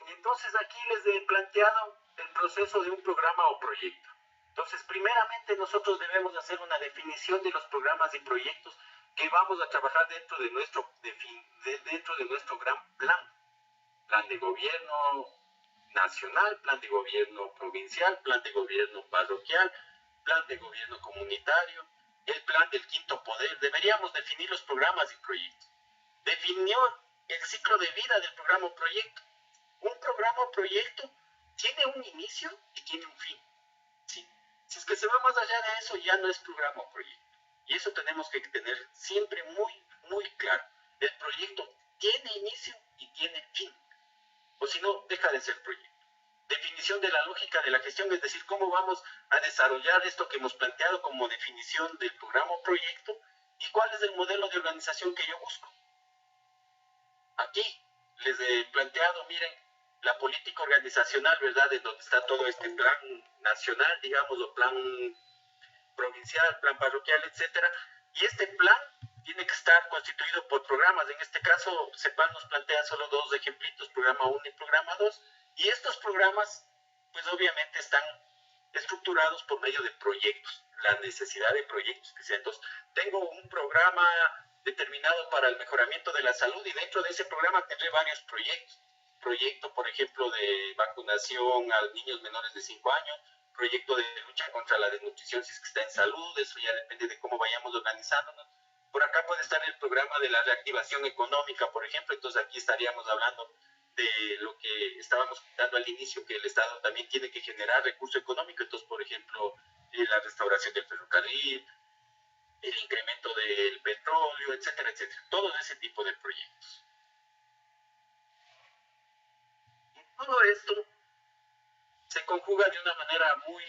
Entonces aquí les he planteado el proceso de un programa o proyecto. Entonces, primeramente nosotros debemos hacer una definición de los programas y proyectos que vamos a trabajar dentro de nuestro gran plan. Plan de gobierno nacional, plan de gobierno provincial, plan de gobierno parroquial, plan de gobierno comunitario, el plan del quinto poder. Deberíamos definir los programas y proyectos. Definió el ciclo de vida del programa o proyecto. Un programa o proyecto tiene un inicio y tiene un fin. ¿Sí? Si es que se va más allá de eso, ya no es programa o proyecto. Y eso tenemos que tener siempre muy, muy claro. El proyecto tiene inicio y tiene fin. O si no, deja de ser proyecto. Definición de la lógica de la gestión, es decir, cómo vamos a desarrollar esto que hemos planteado como definición del programa o proyecto y cuál es el modelo de organización que yo busco. Aquí les he planteado, miren, la política organizacional, ¿verdad? En donde está todo este plan nacional, digamos, o plan provincial, plan parroquial, etcétera. Y este plan tiene que estar constituido por programas. En este caso, CEPAL nos plantea solo dos ejemplitos, programa 1 y programa 2. Y estos programas, pues obviamente están estructurados por medio de proyectos, la necesidad de proyectos que sea. Entonces, tengo un programa determinado para el mejoramiento de la salud y dentro de ese programa tendré varios proyectos. Proyecto, por ejemplo, de vacunación a niños menores de 5 años, proyecto de lucha contra la desnutrición si es que está en salud, eso ya depende de cómo vayamos organizándonos. Por acá puede estar el programa de la reactivación económica, por ejemplo, entonces aquí estaríamos hablando de lo que estábamos contando al inicio, que el Estado también tiene que generar recurso económico, entonces, por ejemplo, la restauración del ferrocarril, el incremento del petróleo, etcétera, etcétera, todo ese tipo de proyectos. Y todo esto se conjuga de una manera muy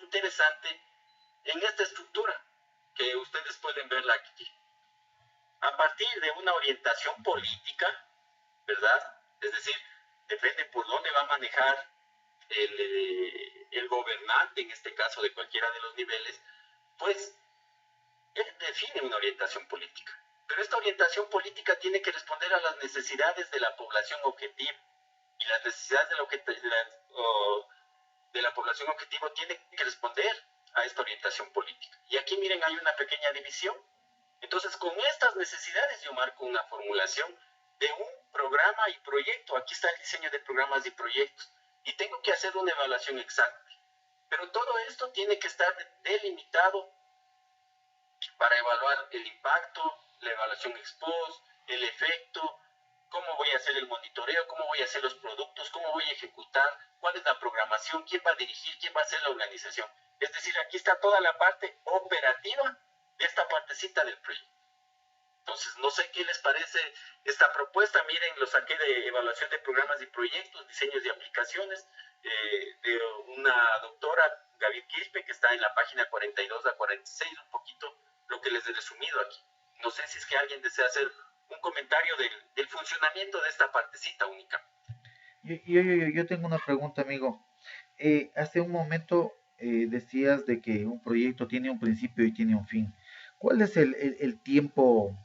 interesante en esta estructura que ustedes pueden verla aquí. A partir de una orientación política, ¿verdad? Es decir, depende por dónde va a manejar el gobernante, en este caso de cualquiera de los niveles, pues él define una orientación política. Pero esta orientación política tiene que responder a las necesidades de la población objetivo. Y las necesidades de la población objetivo tienen que responder a esta orientación política. Y aquí miren, hay una pequeña división. Entonces, con estas necesidades yo marco una formulación de un programa y proyecto. Aquí está el diseño de programas y proyectos. Y tengo que hacer una evaluación exacta. Pero todo esto tiene que estar delimitado para evaluar el impacto, la evaluación ex post, el efecto, cómo voy a hacer el monitoreo, cómo voy a hacer los productos, cómo voy a ejecutar, cuál es la programación, quién va a dirigir, quién va a hacer la organización. Es decir, aquí está toda la parte operativa de esta partecita del proyecto. Entonces, no sé qué les parece esta propuesta. Miren, lo saqué de evaluación de programas y proyectos, diseños y aplicaciones, de una doctora, Gaby Quispe, que está en la página 42 a 46, un poquito lo que les he resumido aquí. No sé si es que alguien desea hacer un comentario del funcionamiento de esta partecita única. Yo tengo una pregunta, amigo. Hace un momento decías de que un proyecto tiene un principio y tiene un fin. ¿Cuál es el tiempo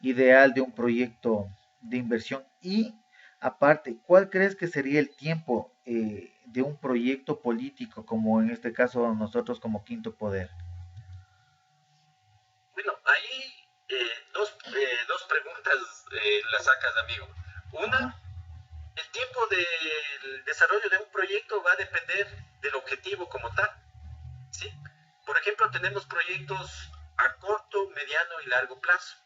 ideal de un proyecto de inversión? Y aparte, ¿cuál crees que sería el tiempo de un proyecto político, como en este caso nosotros como Quinto Poder? Bueno, ahí dos preguntas las sacas, amigo. Una, Ajá, el tiempo del desarrollo de un proyecto va a depender del objetivo como tal, ¿sí? Por ejemplo, tenemos proyectos a corto, mediano y largo plazo,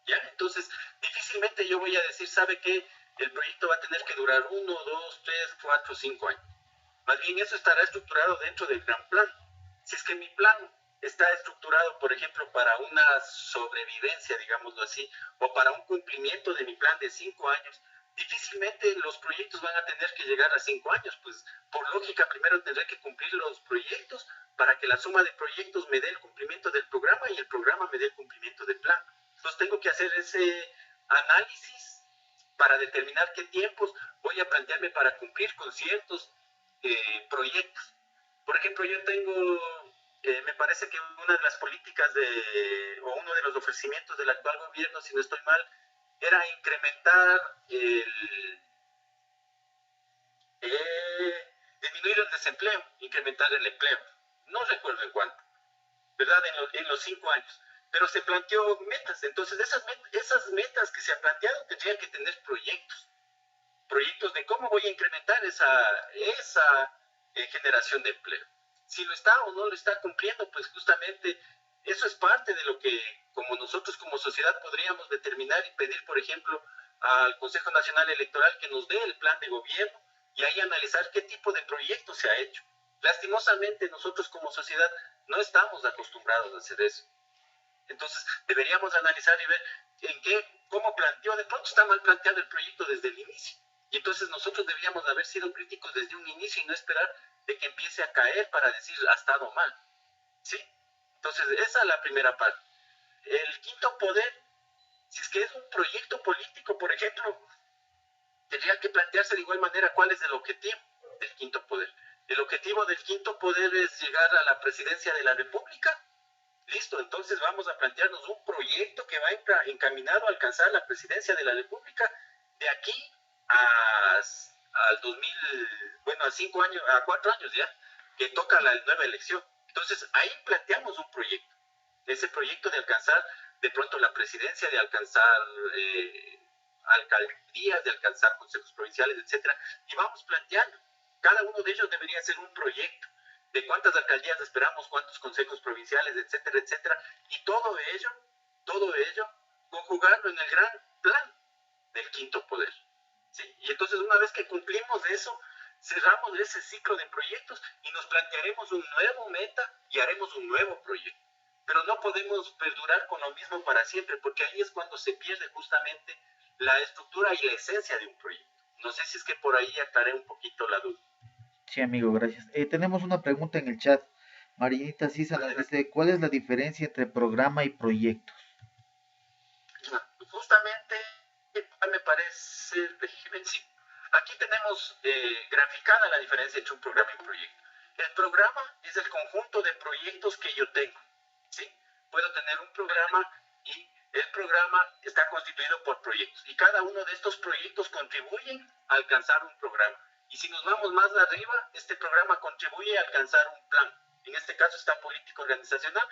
¿ya? Entonces, difícilmente yo voy a decir, ¿sabe qué? El proyecto va a tener que durar 1, 2, 3, 4, 5 años. Más bien eso estará estructurado dentro del gran plan. Si es que mi plan está estructurado, por ejemplo, para una sobrevivencia, digámoslo así, o para un cumplimiento de mi plan de 5 años, difícilmente los proyectos van a tener que llegar a 5 años, pues por lógica primero tendré que cumplir los proyectos para que la suma de proyectos me dé el cumplimiento del programa y el programa me dé el cumplimiento del plan. Entonces tengo que hacer ese análisis para determinar qué tiempos voy a plantearme para cumplir con ciertos proyectos. Por ejemplo, yo tengo, me parece que una de las políticas o uno de los ofrecimientos del actual gobierno, si no estoy mal, era incrementar disminuir el desempleo, incrementar el empleo. No recuerdo en cuánto, ¿verdad? En los 5 años. Pero se planteó metas. Entonces, esas metas que se han planteado tendrían que tener proyectos de cómo voy a incrementar esa generación de empleo. Si lo está o no lo está cumpliendo, pues justamente eso es parte de lo que como nosotros como sociedad podríamos determinar y pedir, por ejemplo, al Consejo Nacional Electoral que nos dé el plan de gobierno y ahí analizar qué tipo de proyecto se ha hecho. Lastimosamente nosotros como sociedad no estamos acostumbrados a hacer eso. Entonces deberíamos analizar y ver cómo planteó, de pronto está mal planteado el proyecto desde el inicio. Y entonces nosotros debíamos haber sido críticos desde un inicio y no esperar de que empiece a caer para decir ha estado mal. ¿Sí? Entonces esa es la primera parte. El quinto poder, si es que es un proyecto político, por ejemplo, tendría que plantearse de igual manera cuál es el objetivo del quinto poder. El objetivo del quinto poder es llegar a la presidencia de la República. Listo, entonces vamos a plantearnos un proyecto que va encaminado a alcanzar la presidencia de la República de aquí al 2000, bueno, a 5 años, a 4 años ya, que toca la nueva elección. Entonces ahí planteamos un proyecto, ese proyecto de alcanzar de pronto la presidencia, de alcanzar alcaldías, de alcanzar consejos provinciales, etcétera, y vamos planteando. Cada uno de ellos debería ser un proyecto de cuántas alcaldías esperamos, cuántos consejos provinciales, etcétera, etcétera, y todo ello, conjugarlo en el gran plan del quinto poder. ¿Sí? Y entonces una vez que cumplimos eso, cerramos ese ciclo de proyectos y nos plantearemos un nuevo meta y haremos un nuevo proyecto. Pero no podemos perdurar con lo mismo para siempre, porque ahí es cuando se pierde justamente la estructura y la esencia de un proyecto. No sé si es que por ahí aclaré un poquito la duda. sí, amigo, gracias. Tenemos una pregunta en el chat. Marinita Sisa nos Adelante. dice, ¿cuál es la diferencia entre programa y proyectos? Justamente me parece, déjeme decir, aquí tenemos graficada la diferencia entre un programa y un proyecto. El programa es el conjunto de proyectos que yo tengo, ¿sí? Puedo tener un programa y el programa está constituido por proyectos y cada uno de estos proyectos contribuyen a alcanzar un programa. Y si nos vamos más arriba, este programa contribuye a alcanzar un plan. En este caso está político organizacional,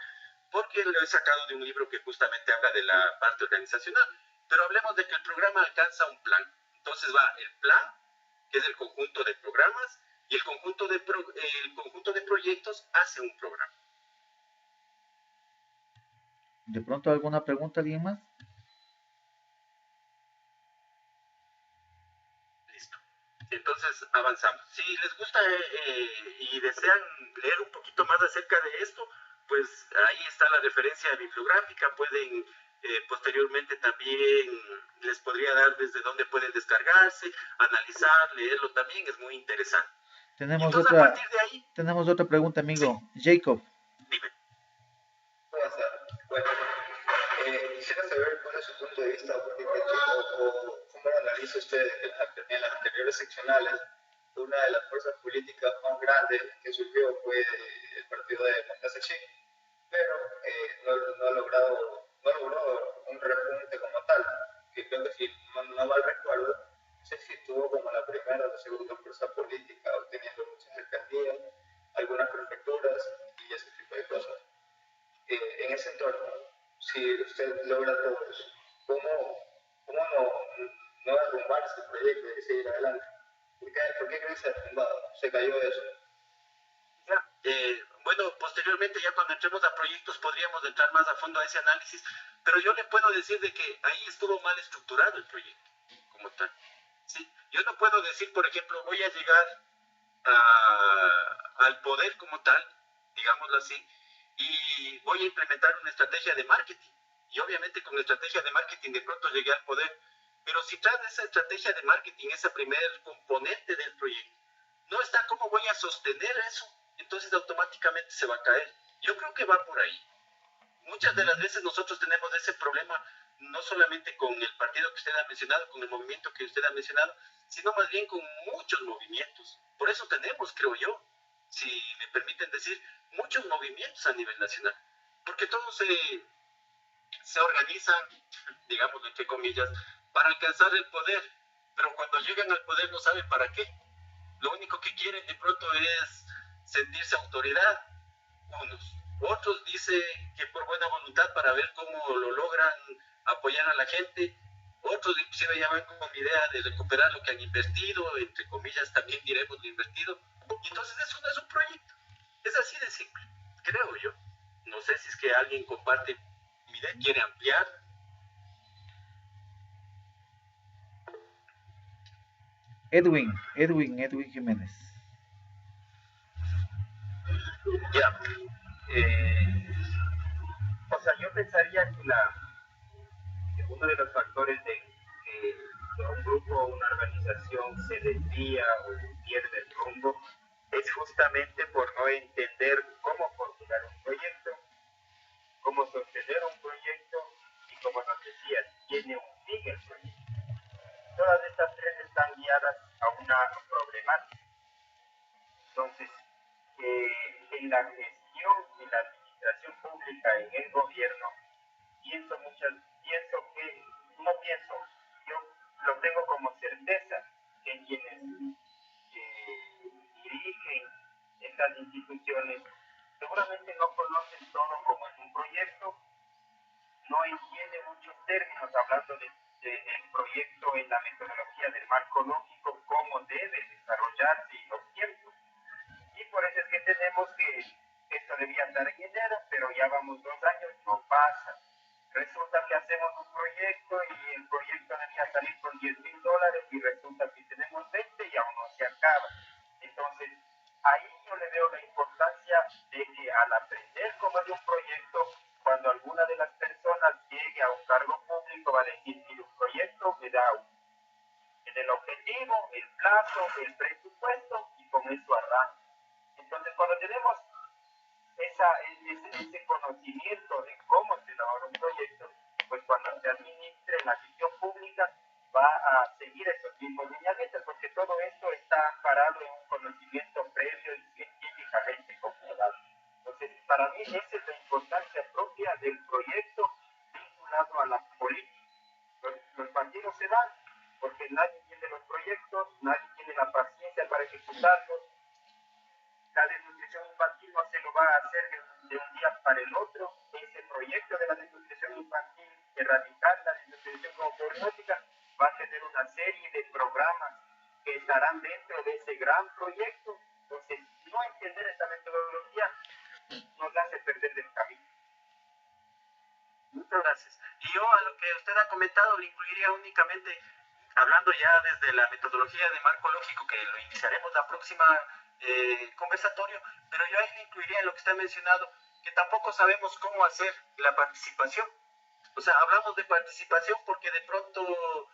porque lo he sacado de un libro que justamente habla de la parte organizacional. Pero hablemos de que el programa alcanza un plan. Entonces va el plan, que es el conjunto de programas, y el conjunto de proyectos hace un programa. ¿De pronto alguna pregunta, alguien más? Listo. Entonces avanzamos. Si les gusta y desean leer un poquito más acerca de esto, pues ahí está la referencia bibliográfica. Pueden posteriormente también les podría dar desde dónde pueden descargarse, analizar, leerlo también, es muy interesante. Y Tenemos entonces a otra, partir de ahí, tenemos otra pregunta, sí, amigo. Jacob. dime. Bueno, quisiera saber cuál es su punto de vista político o cómo lo analiza usted en las anteriores seccionales una de las fuerzas políticas más grandes que surgió fue el partido de Montase, pero no logró un repunte como tal, que creo que si no mal recuerdo, no sé si estuvo como la primera o la segunda fuerza política, obteniendo muchas alcaldías, algunas prefecturas y ese tipo de cosas. En ese entorno, si usted logra todo eso, ¿cómo no derrumbarse el proyecto y seguir adelante? ¿Por qué cree que se ha derrumbado? ¿Se cayó eso? Ya, bueno, posteriormente ya cuando entremos a proyectos podríamos entrar más a fondo a ese análisis, pero yo le puedo decir de que ahí estuvo mal estructurado el proyecto como tal. ¿Sí? Yo no puedo decir, por ejemplo, voy a llegar al poder como tal, digámoslo así, y voy a implementar una estrategia de marketing. Y obviamente con la estrategia de marketing de pronto llegué al poder. Pero si tras de esa estrategia de marketing, esa primer componente del proyecto, no está cómo voy a sostener eso, entonces automáticamente se va a caer. Yo creo que va por ahí. Muchas de las veces nosotros tenemos ese problema, no solamente con el partido que usted ha mencionado, con el movimiento que usted ha mencionado, sino más bien con muchos movimientos. Por eso tenemos, creo yo, si me permiten decir, muchos movimientos a nivel nacional. Porque todos se organizan, digamos entre comillas, para alcanzar el poder. Pero cuando llegan al poder no saben para qué. Lo único que quieren de pronto es sentirse autoridad, unos. Otros dicen que por buena voluntad para ver cómo lo logran apoyar a la gente. Otros inclusive ya van con la idea de recuperar lo que han invertido, entre comillas también diremos lo invertido. Y entonces eso no es un proyecto. Es así de simple, creo yo. No sé si es que alguien comparte mi idea, quiere ampliar. Edwin Jiménez. Ya. O sea, yo pensaría que uno de los factores de que un grupo o una organización se desvía o pierde el rumbo es justamente por no entender cómo formular un proyecto, cómo sostener un proyecto y, como nos decías, tiene un fin el proyecto. Todas estas tres están guiadas a una problemática. Entonces, en la gestión, en la administración pública, en el gobierno, pienso que, no pienso, yo lo tengo como certeza que quienes dirigen estas instituciones seguramente no conocen todo como es un proyecto, no entiende muchos términos hablando del proyecto en la metodología del marco lógico, cómo debe desarrollarse y los tiempos. Y por eso es que tenemos que esto debía estar en enero, pero ya vamos 2 años, no pasa. Resulta que hacemos un proyecto y el proyecto debía salir con $10,000 y resulta que tenemos 20 y aún no se acaba. Entonces, ahí yo le veo la importancia de que al aprender cómo es un proyecto, cuando alguna de las personas llegue a un cargo público va a decir que un proyecto me da el objetivo, el plazo, el presupuesto y con eso arranca. Entonces, cuando tenemos ese conocimiento de cómo se elabora un proyecto, pues cuando se administre la gestión pública va a seguir esos mismos lineamientos, porque todo esto está amparado en un conocimiento previo y científicamente comprobado. Entonces, para mí esa es la importancia propia del proyecto vinculado a la política. Los partidos se dan porque nadie tiene los proyectos, nadie tiene la paciencia para ejecutarlos. La desnutrición infantil no se lo va a hacer de un día para el otro. Ese proyecto de la desnutrición infantil, erradicar la desnutrición como problemática, va a tener una serie de programas que estarán dentro de ese gran proyecto. Entonces, no entender esta metodología nos hace perder el camino. Muchas gracias. Y yo a lo que usted ha comentado le incluiría únicamente, hablando ya desde la metodología de marco lógico, que lo iniciaremos la próxima conversatorio, pero yo ahí le incluiría en lo que usted ha mencionado, que tampoco sabemos cómo hacer la participación. O sea, hablamos de participación porque de pronto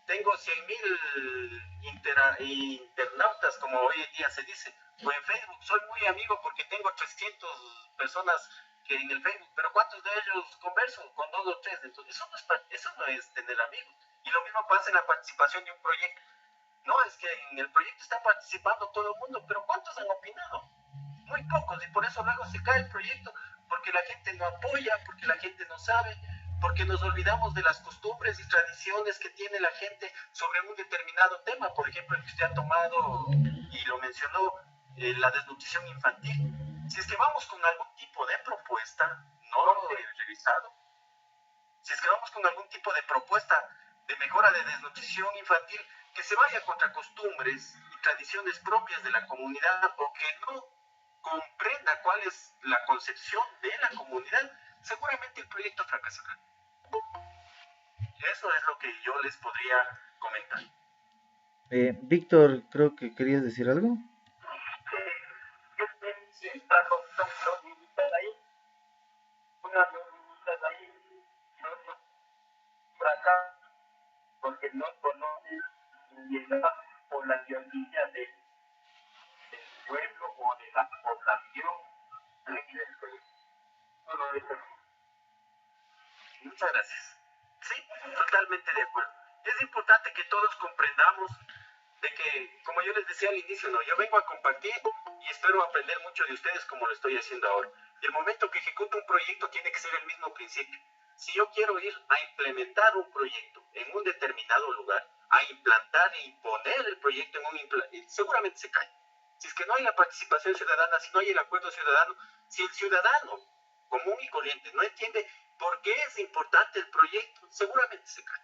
tengo 100,000 internautas, como hoy en día se dice, o en Facebook. Soy muy amigo porque tengo 300 personas que en el Facebook, pero ¿cuántos de ellos converso? Con 2 o 3. Entonces, eso no es tener amigos. Y lo mismo pasa en la participación de un proyecto. No, es que en el proyecto está participando todo el mundo, pero ¿cuántos han opinado? Muy pocos, y por eso luego se cae el proyecto, porque la gente no apoya, porque la gente no sabe, porque nos olvidamos de las costumbres y tradiciones que tiene la gente sobre un determinado tema. Por ejemplo, el que usted ha tomado y lo mencionó, la desnutrición infantil. Si es que vamos con algún tipo de propuesta, no lo he revisado, si es que vamos con algún tipo de propuesta de mejora de desnutrición infantil que se vaya contra costumbres y tradiciones propias de la comunidad o que no comprenda cuál es la concepción de la comunidad, seguramente el proyecto fracasará. Eso es lo que yo les podría comentar. Víctor, creo que querías decir algo. Sí, está con dos minutos ahí, unas 2 minutos ahí, no por acá, porque no conocen ni la poblacionilla del pueblo o de la población del proyecto. Solo eso. Muchas gracias. Sí, totalmente de acuerdo. Es importante que todos comprendamos de que, como yo les decía al inicio, ¿no? Yo vengo a compartir y espero aprender mucho de ustedes como lo estoy haciendo ahora. Y el momento que ejecuto un proyecto tiene que ser el mismo principio. Si yo quiero ir a implementar un proyecto en un determinado lugar, a implantar e imponer el proyecto en seguramente se cae. Si es que no hay la participación ciudadana, si no hay el acuerdo ciudadano, si el ciudadano común y corriente no entiende por qué es importante el proyecto, seguramente se cae.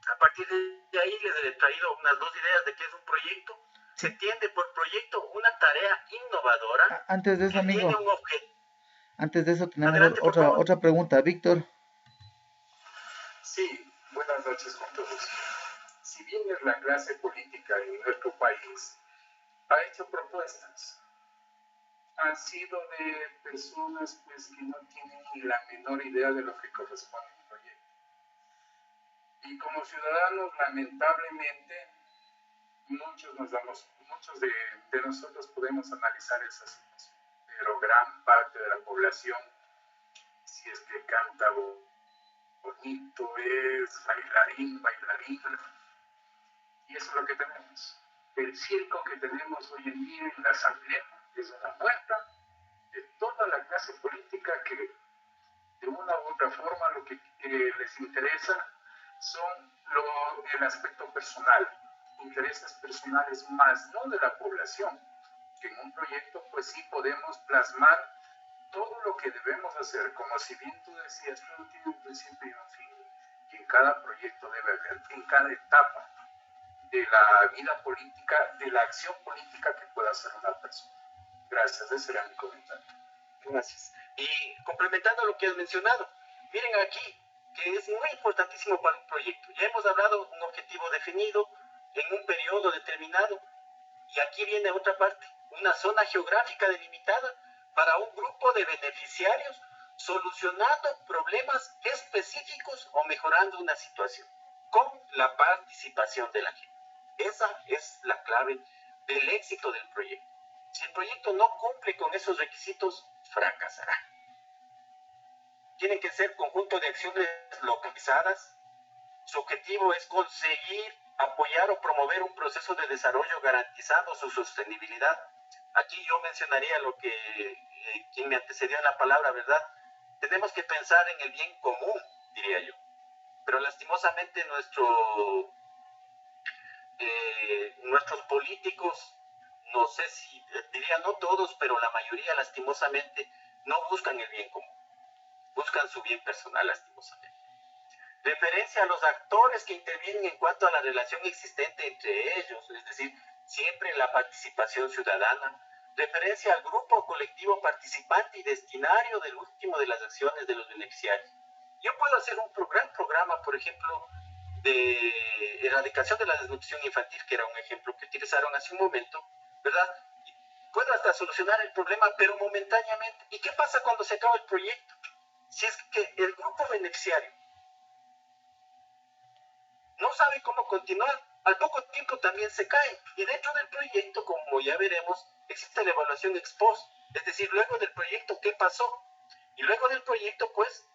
A partir de ahí les he traído unas 2 ideas de qué es un proyecto. Se entiende por proyecto una tarea innovadora Antes de eso, que amigo, tiene un objeto. antes de eso tenemos Adelante, por favor. otra pregunta. Víctor, Sí, buenas noches con todos. Si bien es la clase política en nuestro país ha hecho propuestas, han sido de personas pues que no tienen ni la menor idea de lo que corresponde a un proyecto. Y como ciudadanos, lamentablemente, muchos de nosotros podemos analizar esa situación, pero gran parte de la población, si es que canta bonito, es bailarín, y eso es lo que tenemos. El circo que tenemos hoy en día en la asamblea es una muestra de toda la clase política que de una u otra forma lo que les interesa son el aspecto personal, intereses personales más, no de la población, que en un proyecto pues sí podemos plasmar todo lo que debemos hacer, como si bien tú decías, todo tiene un principio y un fin, y en cada proyecto debe haber, en cada etapa de la vida política, de la acción política que pueda hacer una persona. Gracias, ese era mi comentario. Gracias. Y complementando lo que has mencionado, miren aquí que es muy importantísimo para un proyecto. Ya hemos hablado de un objetivo definido en un periodo determinado y aquí viene otra parte, una zona geográfica delimitada para un grupo de beneficiarios solucionando problemas específicos o mejorando una situación con la participación de la gente. Esa es la clave del éxito del proyecto. Si el proyecto no cumple con esos requisitos, fracasará. Tienen que ser conjunto de acciones localizadas. Su objetivo es conseguir apoyar o promover un proceso de desarrollo garantizando su sostenibilidad. Aquí yo mencionaría lo que quien me antecedió en la palabra, ¿verdad? Tenemos que pensar en el bien común, diría yo. Pero lastimosamente nuestros políticos, no sé si diría no todos, pero la mayoría lastimosamente no buscan el bien común, buscan su bien personal lastimosamente. Referencia a los actores que intervienen en cuanto a la relación existente entre ellos, es decir, siempre la participación ciudadana. Referencia al grupo o colectivo participante y destinario del último de las acciones de los beneficiarios. Yo puedo hacer un gran programa, por ejemplo, de erradicación de la desnutrición infantil, que era un ejemplo que utilizaron hace un momento, ¿verdad? Puedo hasta solucionar el problema, pero momentáneamente. ¿Y qué pasa cuando se acaba el proyecto? Si es que el grupo beneficiario no sabe cómo continuar, al poco tiempo también se cae. Y dentro del proyecto, como ya veremos, existe la evaluación ex post, es decir, luego del proyecto, ¿qué pasó? Y luego del proyecto, pues,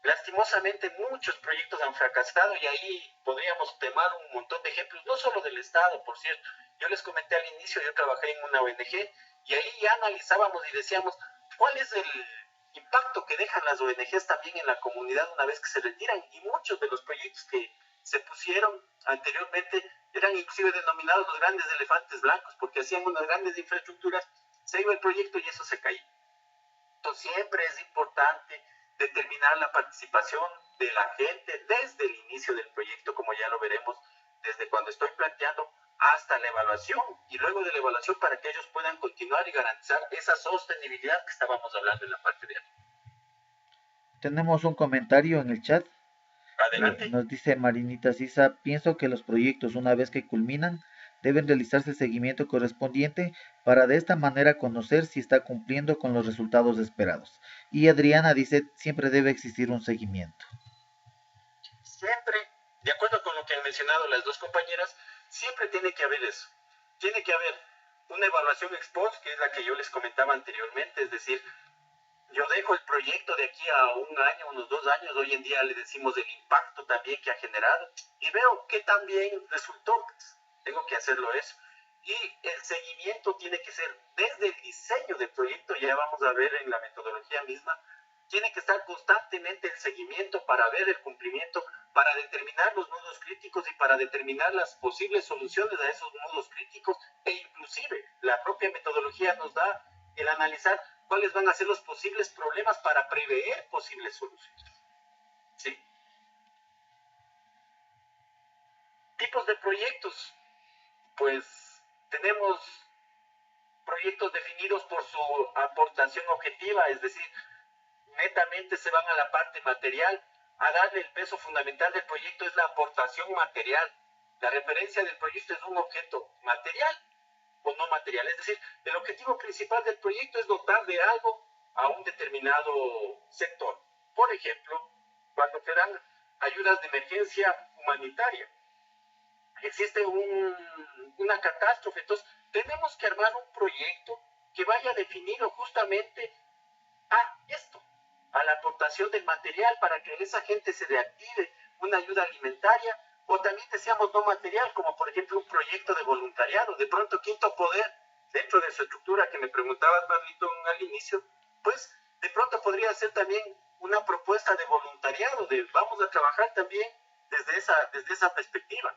Lastimosamente muchos proyectos han fracasado y ahí podríamos tomar un montón de ejemplos, no solo del Estado, por cierto. Yo les comenté al inicio, yo trabajé en una ONG y ahí ya analizábamos y decíamos, ¿cuál es el impacto que dejan las ONGs también en la comunidad una vez que se retiran? Y muchos de los proyectos que se pusieron anteriormente eran inclusive denominados los grandes elefantes blancos, porque hacían unas grandes infraestructuras, se iba el proyecto y eso se caía. Entonces siempre es importante determinar la participación de la gente desde el inicio del proyecto, como ya lo veremos, desde cuando estoy planteando hasta la evaluación y luego de la evaluación para que ellos puedan continuar y garantizar esa sostenibilidad que estábamos hablando en la parte de arriba. Tenemos un comentario en el chat. Adelante. Nos dice Marinita Sisa, pienso que los proyectos una vez que culminan deben realizarse el seguimiento correspondiente para de esta manera conocer si está cumpliendo con los resultados esperados. Y Adriana dice, siempre debe existir un seguimiento. Siempre, de acuerdo con lo que han mencionado las dos compañeras, siempre tiene que haber eso. Tiene que haber una evaluación ex post, que es la que yo les comentaba anteriormente, es decir, yo dejo el proyecto de aquí a un año, unos 2 años, hoy en día le decimos el impacto también que ha generado, y veo que también resultó, pues, tengo que hacerlo eso. Y el seguimiento tiene que ser desde el diseño del proyecto, ya vamos a ver en la metodología misma, tiene que estar constantemente el seguimiento para ver el cumplimiento, para determinar los nudos críticos y para determinar las posibles soluciones a esos nudos críticos, e inclusive la propia metodología nos da el analizar cuáles van a ser los posibles problemas para prever posibles soluciones. ¿Sí? Tipos de proyectos. Pues tenemos proyectos definidos por su aportación objetiva, es decir, netamente se van a la parte material. A darle el peso fundamental del proyecto es la aportación material. La referencia del proyecto es un objeto material o no material. Es decir, el objetivo principal del proyecto es dotar de algo a un determinado sector. Por ejemplo, cuando se dan ayudas de emergencia humanitaria, existe una catástrofe, entonces tenemos que armar un proyecto que vaya definido justamente a esto, a la aportación del material para que esa gente se reactive, una ayuda alimentaria, o también decíamos no material, como por ejemplo un proyecto de voluntariado. De pronto Quinto Poder, dentro de su estructura que me preguntabas, Pablito, al inicio, pues de pronto podría ser también una propuesta de voluntariado, de vamos a trabajar también desde esa perspectiva.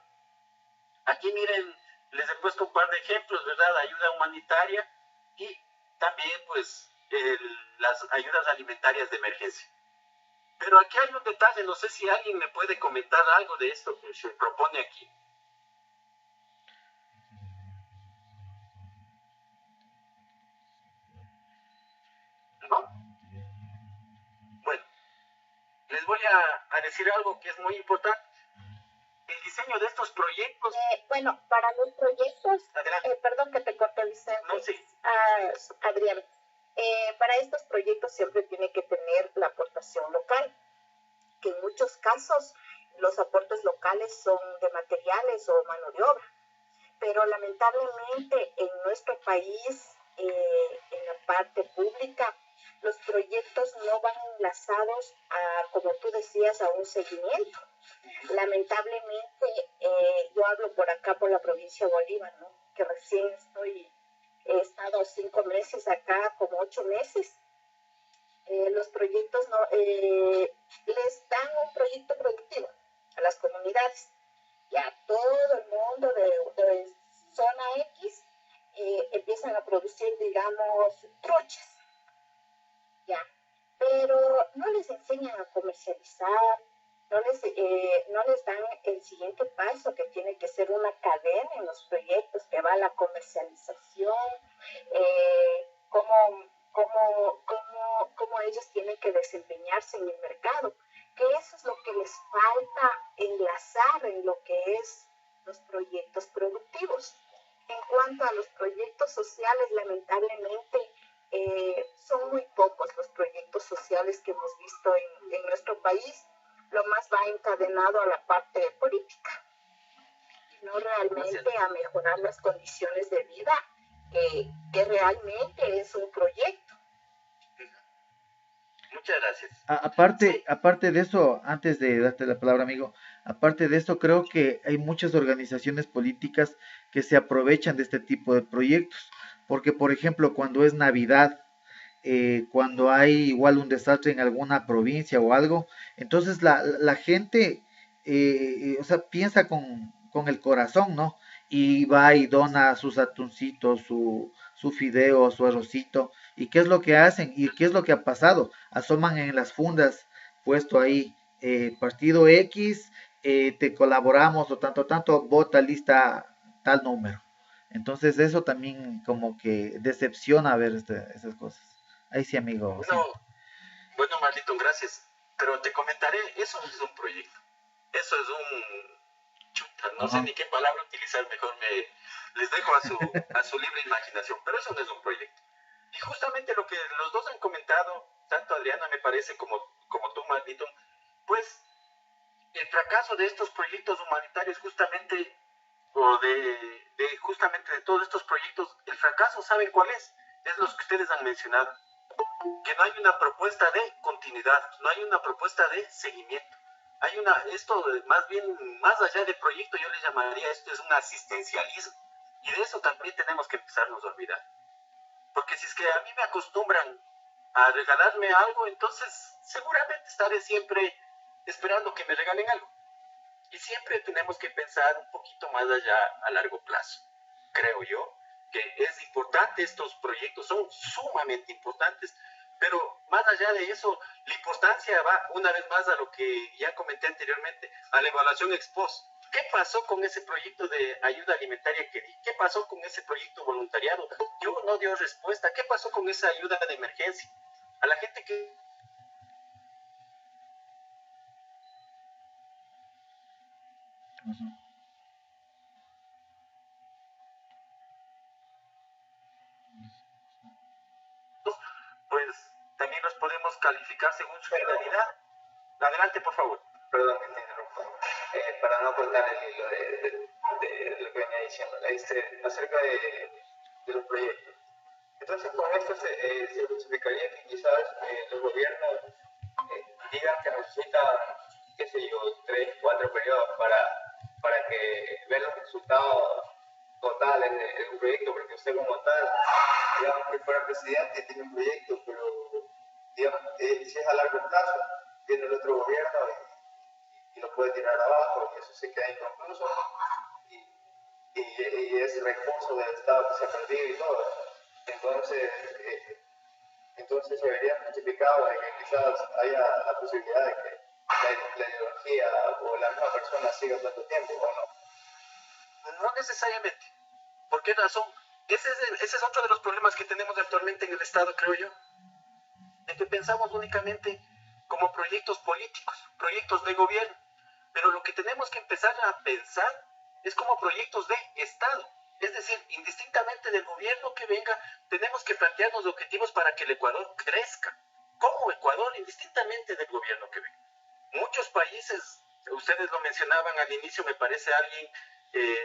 Aquí miren, les he puesto un par de ejemplos, ¿verdad? Ayuda humanitaria y también pues las ayudas alimentarias de emergencia. Pero aquí hay un detalle, no sé si alguien me puede comentar algo de esto que se propone aquí. ¿No? Bueno, les voy a decir algo que es muy importante. El diseño de estos proyectos... Bueno, para los proyectos... perdón que te corté, Vicente. No, sí. Adrián. Para estos proyectos siempre tiene que tener la aportación local, que en muchos casos los aportes locales son de materiales o mano de obra, pero lamentablemente en nuestro país, en la parte pública, los proyectos no van enlazados a, como tú decías, a un seguimiento. Lamentablemente, yo hablo por acá, por la provincia de Bolívar, ¿no? Que recién he estado 5 meses acá, como 8 meses. Los proyectos les dan un proyecto productivo a las comunidades. Ya todo el mundo de zona X empiezan a producir, digamos, truchas. Ya. Pero no les enseñan a comercializar, no les dan el siguiente paso, que tiene que ser una cadena en los proyectos, que va a la comercialización, cómo ellos tienen que desempeñarse en el mercado, que eso es lo que les falta enlazar en lo que es los proyectos productivos. En cuanto a los proyectos sociales, lamentablemente son muy pocos los proyectos sociales que hemos visto en nuestro país. Lo más va encadenado a la parte política, y no realmente a mejorar las condiciones de vida, que realmente es un proyecto. Muchas gracias. Aparte, aparte de eso, antes de darte la palabra, amigo, aparte de esto, creo que hay muchas organizaciones políticas que se aprovechan de este tipo de proyectos, porque, por ejemplo, cuando es Navidad, cuando hay igual un desastre en alguna provincia o algo, entonces la gente, o sea, piensa con el corazón, ¿no? Y va y dona sus atuncitos, su fideo, su arrocito. ¿Y qué es lo que hacen? ¿Y qué es lo que ha pasado? Asoman en las fundas, puesto ahí, partido X, te colaboramos o tanto, tanto, vota lista tal número. Entonces eso también como que decepciona ver esas cosas. Ahí sí, amigo, sí. Bueno, bueno, Marlito, gracias. Pero te comentaré, eso no es un proyecto. Eso es un chuta, no sé Ajá. ni qué palabra utilizar, mejor les dejo a su libre imaginación, pero eso no es un proyecto. Y justamente lo que los dos han comentado, tanto Adriana me parece como tú, Marlito, pues el fracaso de estos proyectos humanitarios justamente, o justamente de todos estos proyectos, el fracaso, ¿saben cuál es? Es los que ustedes han mencionado, que no hay una propuesta de continuidad, no hay una propuesta de seguimiento. Hay esto más bien, más allá de proyecto, yo le llamaría esto es un asistencialismo. Y de eso también tenemos que empezarnos a olvidar. Porque si es que a mí me acostumbran a regalarme algo, entonces seguramente estaré siempre esperando que me regalen algo. Y siempre tenemos que pensar un poquito más allá a largo plazo. Creo yo que es importante, estos proyectos son sumamente importantes, pero más allá de eso, la importancia va una vez más a lo que ya comenté anteriormente, a la evaluación ex post. ¿Qué pasó con ese proyecto de ayuda alimentaria que di? ¿Qué pasó con ese proyecto voluntariado? Yo no dio respuesta. ¿Qué pasó con esa ayuda de emergencia? A la gente que Ujú. pues también los podemos calificar según su Pero, finalidad. Adelante, por favor. perdón que te interrumpa, para no cortar el hilo de lo que venía diciendo, acerca de los proyectos. Entonces, con esto se justificaría que quizás los gobiernos digan que necesitan, qué sé yo, 3, 4 periodos para que ver los resultados totales de un proyecto, porque usted como tal, digamos que fuera presidente, tiene un proyecto, pero digamos, si es a largo plazo, viene el otro gobierno y lo puede tirar abajo y eso se queda inconcluso y es recurso del Estado que se ha perdido y todo. Entonces, entonces se vería justificado de que quizás haya la posibilidad de que la ideología o la misma persona siga tanto tiempo, ¿o no? No necesariamente. ¿Por qué razón? Ese es otro de los problemas que tenemos actualmente en el Estado, creo yo, de que pensamos únicamente como proyectos políticos, proyectos de gobierno, pero lo que tenemos que empezar a pensar es como proyectos de Estado. Es decir, indistintamente del gobierno que venga, tenemos que plantearnos objetivos para que el Ecuador crezca, como Ecuador, indistintamente del gobierno que venga. Muchos países, ustedes lo mencionaban al inicio, me parece alguien,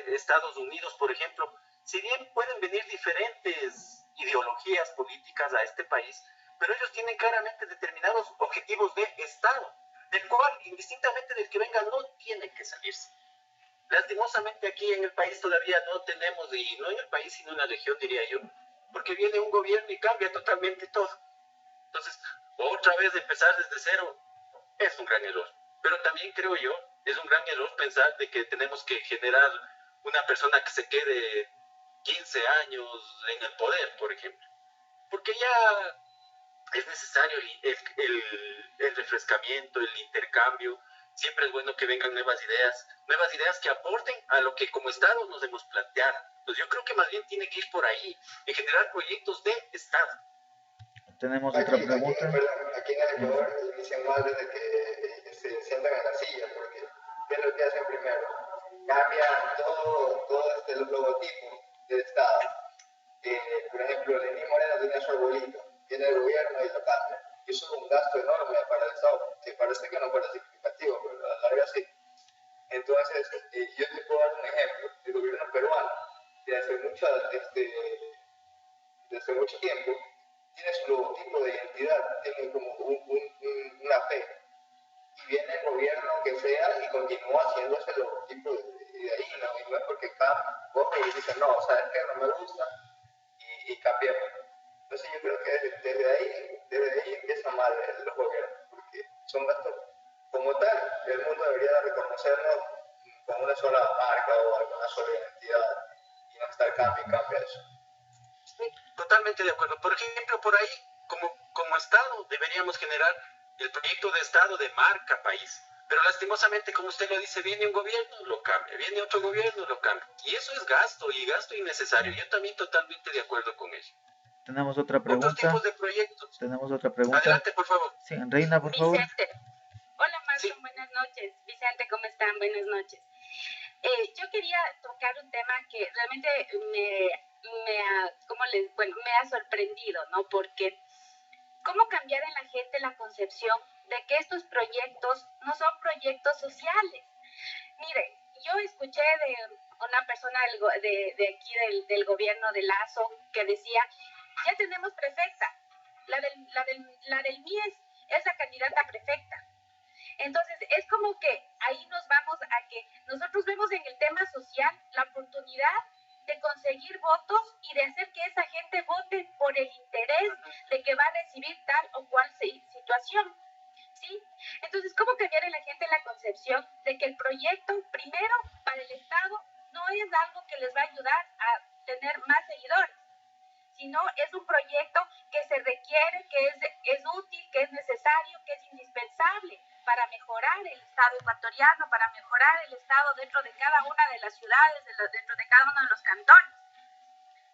Estados Unidos, por ejemplo, si bien pueden venir diferentes ideologías políticas a este país, pero ellos tienen claramente determinados objetivos de Estado, del cual, indistintamente del que venga, no tiene que salirse. Lastimosamente aquí en el país todavía no tenemos, y no en el país, sino en la región, diría yo, porque viene un gobierno y cambia totalmente todo. Entonces, otra vez empezar desde cero es un gran error. Pero también creo yo, es un gran error pensar de que tenemos que generar una persona que se quede 15 años en el poder, por ejemplo. Porque ya es necesario el refrescamiento, el intercambio. Siempre es bueno que vengan nuevas ideas que aporten a lo que como Estado nos hemos planteado. Pues yo creo que más bien tiene que ir por ahí, en generar proyectos de Estado. Tenemos otra Aquí, pregunta. perdón, aquí en el Ecuador inician mal desde que se sientan en la silla, porque ¿qué es lo que hacen primero? Cambian todo los logotipos del Estado. Por ejemplo, Lenín Moreno tenía su arbolito, viene el gobierno y lo cambia. Y eso es un gasto enorme para el Estado, que parece que no parece significativo, pero a la larga sí. Entonces, yo te puedo dar un ejemplo. El gobierno peruano, desde hace mucho tiempo, tiene su logotipo de identidad, tiene como un continuó haciéndoselo tipo de ahí, ¿no? Y no es porque cada coge y dice, no, ¿sabes qué? No me gusta y cambiemos. Entonces yo creo que desde ahí empieza mal los gobiernos, porque son gastos como tal, el mundo debería de reconocernos como una sola marca o alguna sola identidad y no estar cambio y cambio eso. Totalmente de acuerdo. Por ejemplo, por ahí, como Estado, deberíamos generar el proyecto de Estado de marca país. Pero lastimosamente, como usted lo dice, viene un gobierno, lo cambia, viene otro gobierno, lo cambia. Y eso es gasto, y gasto innecesario. Yo también totalmente de acuerdo con eso. Tenemos otra Otros pregunta. tipos de proyectos. Tenemos otra pregunta. Adelante, por favor. Sí, Reina, por favor. Vicente. Hola, Marco, Sí. buenas noches. Vicente, ¿cómo están? Buenas noches. Yo quería tocar un tema que realmente me ha sorprendido, ¿no? Porque ¿cómo cambiar en la gente la concepción de que estos proyectos no son proyectos sociales? Mire, yo escuché de una persona de aquí del gobierno de Lazo que decía, ya tenemos prefecta, la del MIES es la candidata prefecta. Entonces, es como que ahí nos vamos a que nosotros vemos en el tema social la oportunidad de conseguir votos y de hacer que esa gente vote por el interés de que va a recibir tal o cual situación, ¿sí? Entonces, ¿cómo cambiar en la gente la concepción de que el proyecto, primero, para el Estado, no es algo que les va a ayudar a tener más seguidores, sino es un proyecto que se requiere, que es útil, que es necesario, que es indispensable para mejorar el Estado ecuatoriano, para mejorar el Estado dentro de cada una de las ciudades, dentro de cada uno de los cantones.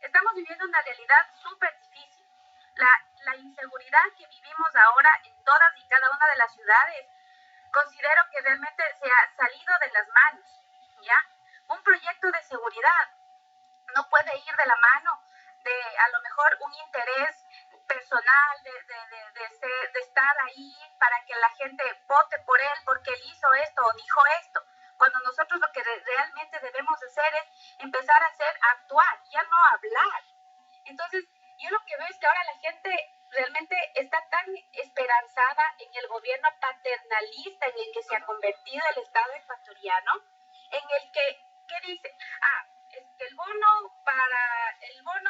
Estamos viviendo una realidad súper difícil. La inseguridad que vivimos ahora en todas y cada una de las ciudades, considero que realmente se ha salido de las manos, ¿ya? Un proyecto de seguridad no puede ir de la mano de a lo mejor un interés personal de estar ahí para que la gente vote por él porque él hizo esto o dijo esto, cuando nosotros lo que realmente debemos hacer es empezar a actuar, ya no hablar. Entonces, yo lo que veo es que ahora la gente realmente está tan esperanzada en el gobierno paternalista en el que se ha convertido el Estado ecuatoriano, en el que, ¿qué dice? El bono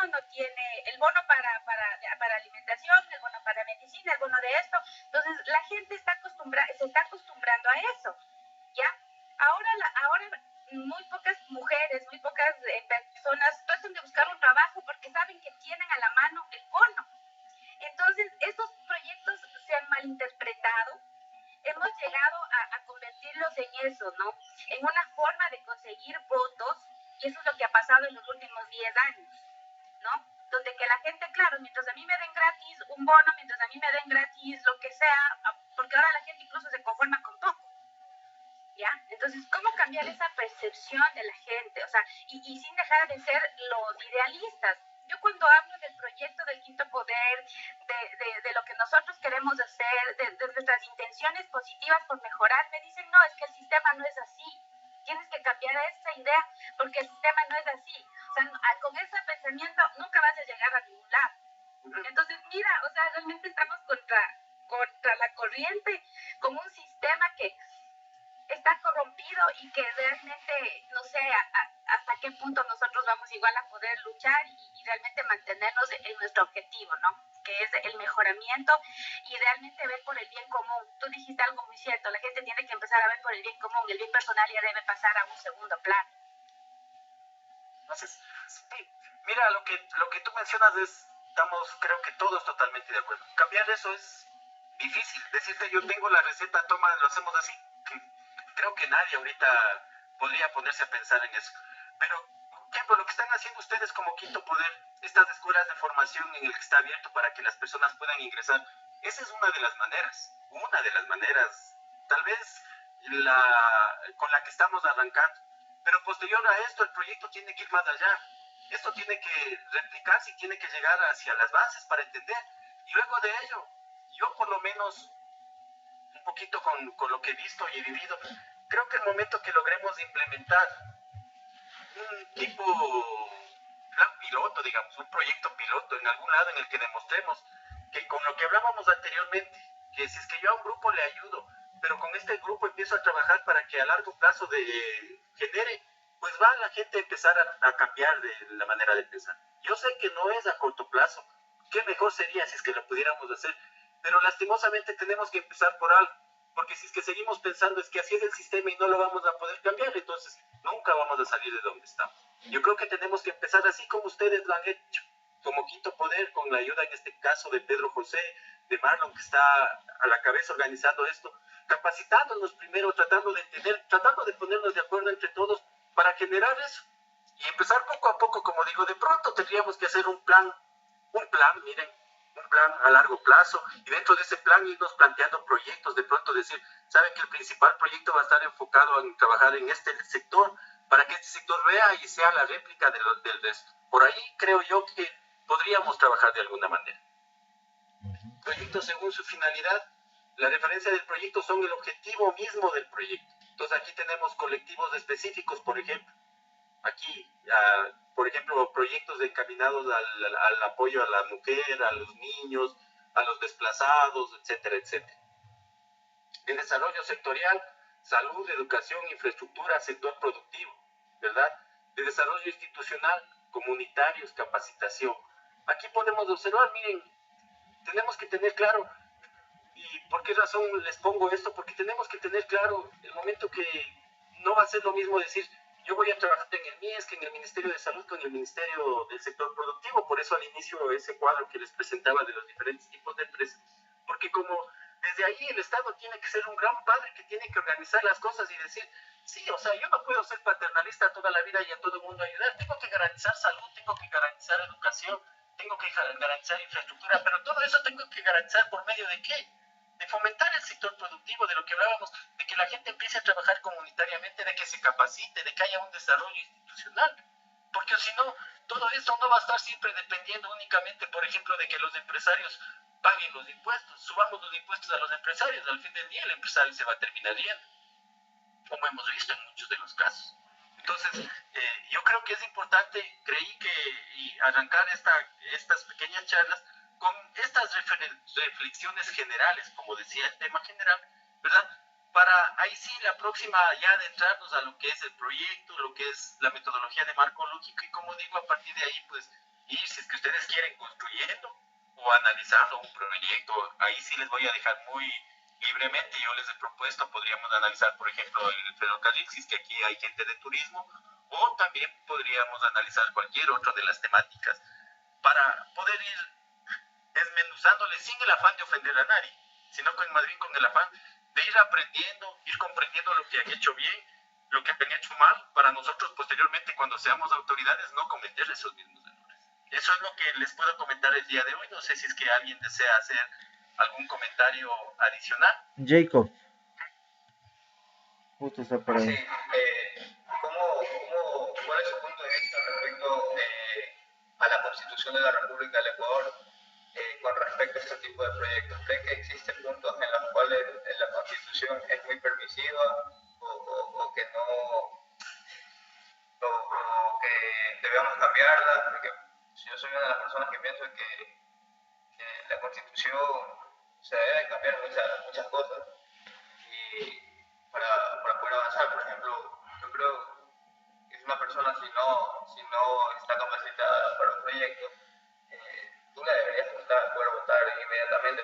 no tiene, el bono para alimentación, el bono para medicina, el bono de esto. Entonces la gente se está acostumbrando a eso, ¿ya? Ahora muy pocas mujeres, muy pocas personas tratan de buscar un trabajo porque saben que tienen a la mano el bono. Entonces estos proyectos se han malinterpretado. Hemos llegado a convertirlos en eso, ¿no? En una forma de conseguir votos. Y eso es lo que ha pasado en los últimos 10 años, ¿no? Donde que la gente, claro, mientras a mí me den gratis un bono, mientras a mí me den gratis lo que sea, porque ahora la gente incluso se conforma con poco, ¿ya? Entonces, ¿cómo cambiar esa percepción de la gente? O sea, y sin dejar de ser los idealistas. Yo cuando hablo del proyecto del Quinto Poder, de lo que nosotros queremos hacer, de nuestras intenciones positivas por mejorar, me dicen, no, es que el sistema no es así. Tienes que cambiar esa idea porque el sistema no es así. O sea, con ese pensamiento nunca vas a llegar a ningún lado. Entonces, mira, o sea, realmente estamos contra la corriente, con un sistema que está corrompido y que realmente no sé hasta qué punto nosotros vamos igual a poder luchar y realmente mantenernos en nuestro objetivo, ¿no? Que es el mejoramiento y realmente ver por el bien común. Tú dijiste algo muy cierto, la gente tiene que empezar a ver por el bien común, el bien personal ya debe pasar a un segundo plano. Entonces, sí, mira, lo que tú mencionas estamos creo que todos totalmente de acuerdo. Cambiar eso es difícil. Decirte yo tengo la receta, toma, lo hacemos así. Creo que nadie ahorita podría ponerse a pensar en eso. Pero, por ejemplo, lo que están haciendo ustedes como Quinto Poder, estas escuelas de formación en el que está abierto para que las personas puedan ingresar, esa es una de las maneras, tal vez con la que estamos arrancando. Pero posterior a esto, el proyecto tiene que ir más allá. Esto tiene que replicarse y tiene que llegar hacia las bases para entender. Y luego de ello, yo por lo menos, un poquito con lo que he visto y he vivido, creo que el momento que logremos implementar un tipo plan piloto, digamos, un proyecto piloto en algún lado en el que demostremos que con lo que hablábamos anteriormente, que si es que yo a un grupo le ayudo, pero con este grupo empiezo a trabajar para que a largo plazo genere, pues va la gente a empezar a cambiar de la manera de pensar. Yo sé que no es a corto plazo, qué mejor sería si es que lo pudiéramos hacer, pero lastimosamente tenemos que empezar por algo, porque si es que seguimos pensando es que así es el sistema y no lo vamos a poder cambiar, entonces nunca vamos a salir de donde estamos. Yo creo que tenemos que empezar así como ustedes lo han hecho, como Quinto Poder, con la ayuda en este caso de Pedro José, de Marlon, que está a la cabeza organizando esto, capacitándonos primero, tratando de entender, tratando de ponernos de acuerdo entre todos para generar eso. Y empezar poco a poco, como digo, de pronto tendríamos que hacer un plan, miren, un plan a largo plazo, y dentro de ese plan irnos planteando proyectos, de pronto decir, saben que el principal proyecto va a estar enfocado en trabajar en este sector, para que este sector vea y sea la réplica del resto. Por ahí creo yo que podríamos trabajar de alguna manera. Proyectos según su finalidad, la referencia del proyecto son el objetivo mismo del proyecto. Entonces aquí tenemos colectivos específicos, por ejemplo. Aquí, por ejemplo, proyectos encaminados al apoyo a la mujer, a los niños, a los desplazados, etcétera, etcétera. El desarrollo sectorial, salud, educación, infraestructura, sector productivo, ¿verdad? De desarrollo institucional, comunitarios, capacitación. Aquí podemos observar, miren, tenemos que tener claro, ¿y por qué razón les pongo esto? Porque tenemos que tener claro el momento que no va a ser lo mismo decir, yo voy a trabajar en el MIES, que en el Ministerio de Salud, con el Ministerio del Sector Productivo. Por eso al inicio ese cuadro que les presentaba de los diferentes tipos de empresas. Porque como desde ahí el Estado tiene que ser un gran padre que tiene que organizar las cosas y decir, sí, o sea, yo no puedo ser paternalista toda la vida y a todo el mundo ayudar. Tengo que garantizar salud, tengo que garantizar educación, tengo que garantizar infraestructura, pero todo eso tengo que garantizar por medio de ¿qué? De fomentar el sector productivo, de lo que hablábamos, de que la gente empiece a trabajar comunitariamente, de que se capacite, de que haya un desarrollo institucional. Porque si no, todo eso no va a estar siempre dependiendo únicamente, por ejemplo, de que los empresarios paguen los impuestos, subamos los impuestos a los empresarios, al fin del día el empresario se va a terminar yendo, como hemos visto en muchos de los casos. Entonces, yo creo que es importante, creí que arrancar estas pequeñas charlas con estas reflexiones generales, como decía el tema general, ¿verdad? Para ahí sí la próxima ya adentrarnos a lo que es el proyecto, lo que es la metodología de marco lógico y como digo, a partir de ahí pues ir, si es que ustedes quieren, construyendo o analizando un proyecto, ahí sí les voy a dejar muy libremente. Yo les he propuesto, podríamos analizar por ejemplo el ferrocarril, si es que aquí hay gente de turismo, o también podríamos analizar cualquier otra de las temáticas para poder ir desmenuzándole sin el afán de ofender a nadie, sino más bien con el afán de ir aprendiendo, ir comprendiendo lo que han hecho bien, lo que han hecho mal, para nosotros posteriormente cuando seamos autoridades no cometer esos mismos errores. Eso es lo que les puedo comentar el día de hoy. No sé si es que alguien desea hacer algún comentario adicional. Jacob. Justo está por ahí. Sí, ¿cuál es su punto de vista respecto a la Constitución de la República del Ecuador con respecto a este tipo de proyectos? ¿Cree que existen puntos en los cuales la Constitución es muy permisiva o que no, o que debemos cambiarla? Porque yo soy una de las personas que pienso que la Constitución se debe cambiar muchas cosas y para poder avanzar. Por ejemplo, yo creo que una persona si no está capacitada para un proyecto, tú la deberías poder votar inmediatamente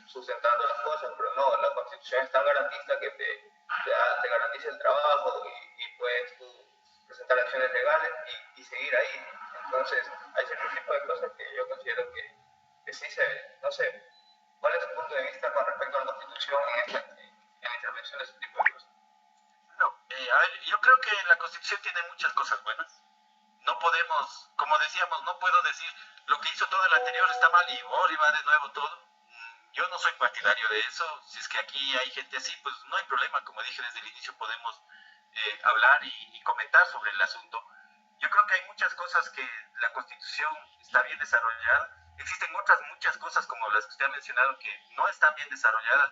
sustentando las cosas, pero no, la Constitución es tan garantista que te garantiza el trabajo y puedes tú presentar acciones legales y seguir ahí. Entonces, hay cierto tipo de cosas que yo considero que sí no sé, ¿cuál es su punto de vista con respecto a la Constitución en la intervención de ese tipo de cosas? No, a ver, yo creo que la Constitución tiene muchas cosas buenas. No podemos, como decíamos, no puedo decir lo que hizo todo el anterior está mal y ahora va de nuevo todo. Yo no soy partidario de eso. Si es que aquí hay gente así, pues no hay problema. Como dije desde el inicio, podemos hablar y comentar sobre el asunto. Yo creo que hay muchas cosas que la Constitución está bien desarrollada. Existen otras muchas cosas como las que usted ha mencionado que no están bien desarrolladas,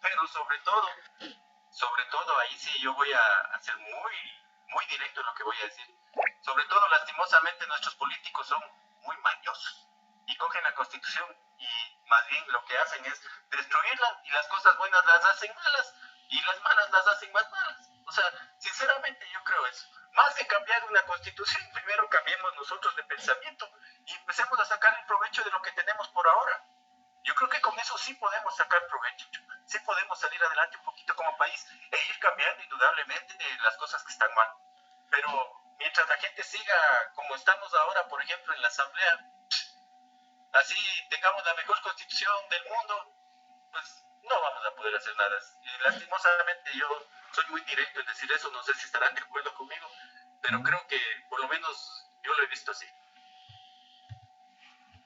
pero sobre todo, ahí sí yo voy a ser muy directo en lo que voy a decir. Sobre todo, lastimosamente, nuestros políticos son muy mañosos y cogen la Constitución y más bien lo que hacen es destruirla y las cosas buenas las hacen malas y las malas las hacen más malas. O sea, sinceramente yo creo eso. Más que cambiar una constitución, primero cambiemos nosotros de pensamiento y empecemos a sacar el provecho de lo que tenemos por ahora. Yo creo que con eso sí podemos sacar provecho, sí podemos salir adelante un poquito como país e ir cambiando indudablemente las cosas que están mal. Pero mientras la gente siga como estamos ahora, por ejemplo, en la Asamblea, así tengamos la mejor constitución del mundo, pues no vamos a poder hacer nada. Y lastimosamente yo soy muy directo en decir eso, no sé si estarán de acuerdo conmigo, pero creo que por lo menos yo lo he visto así.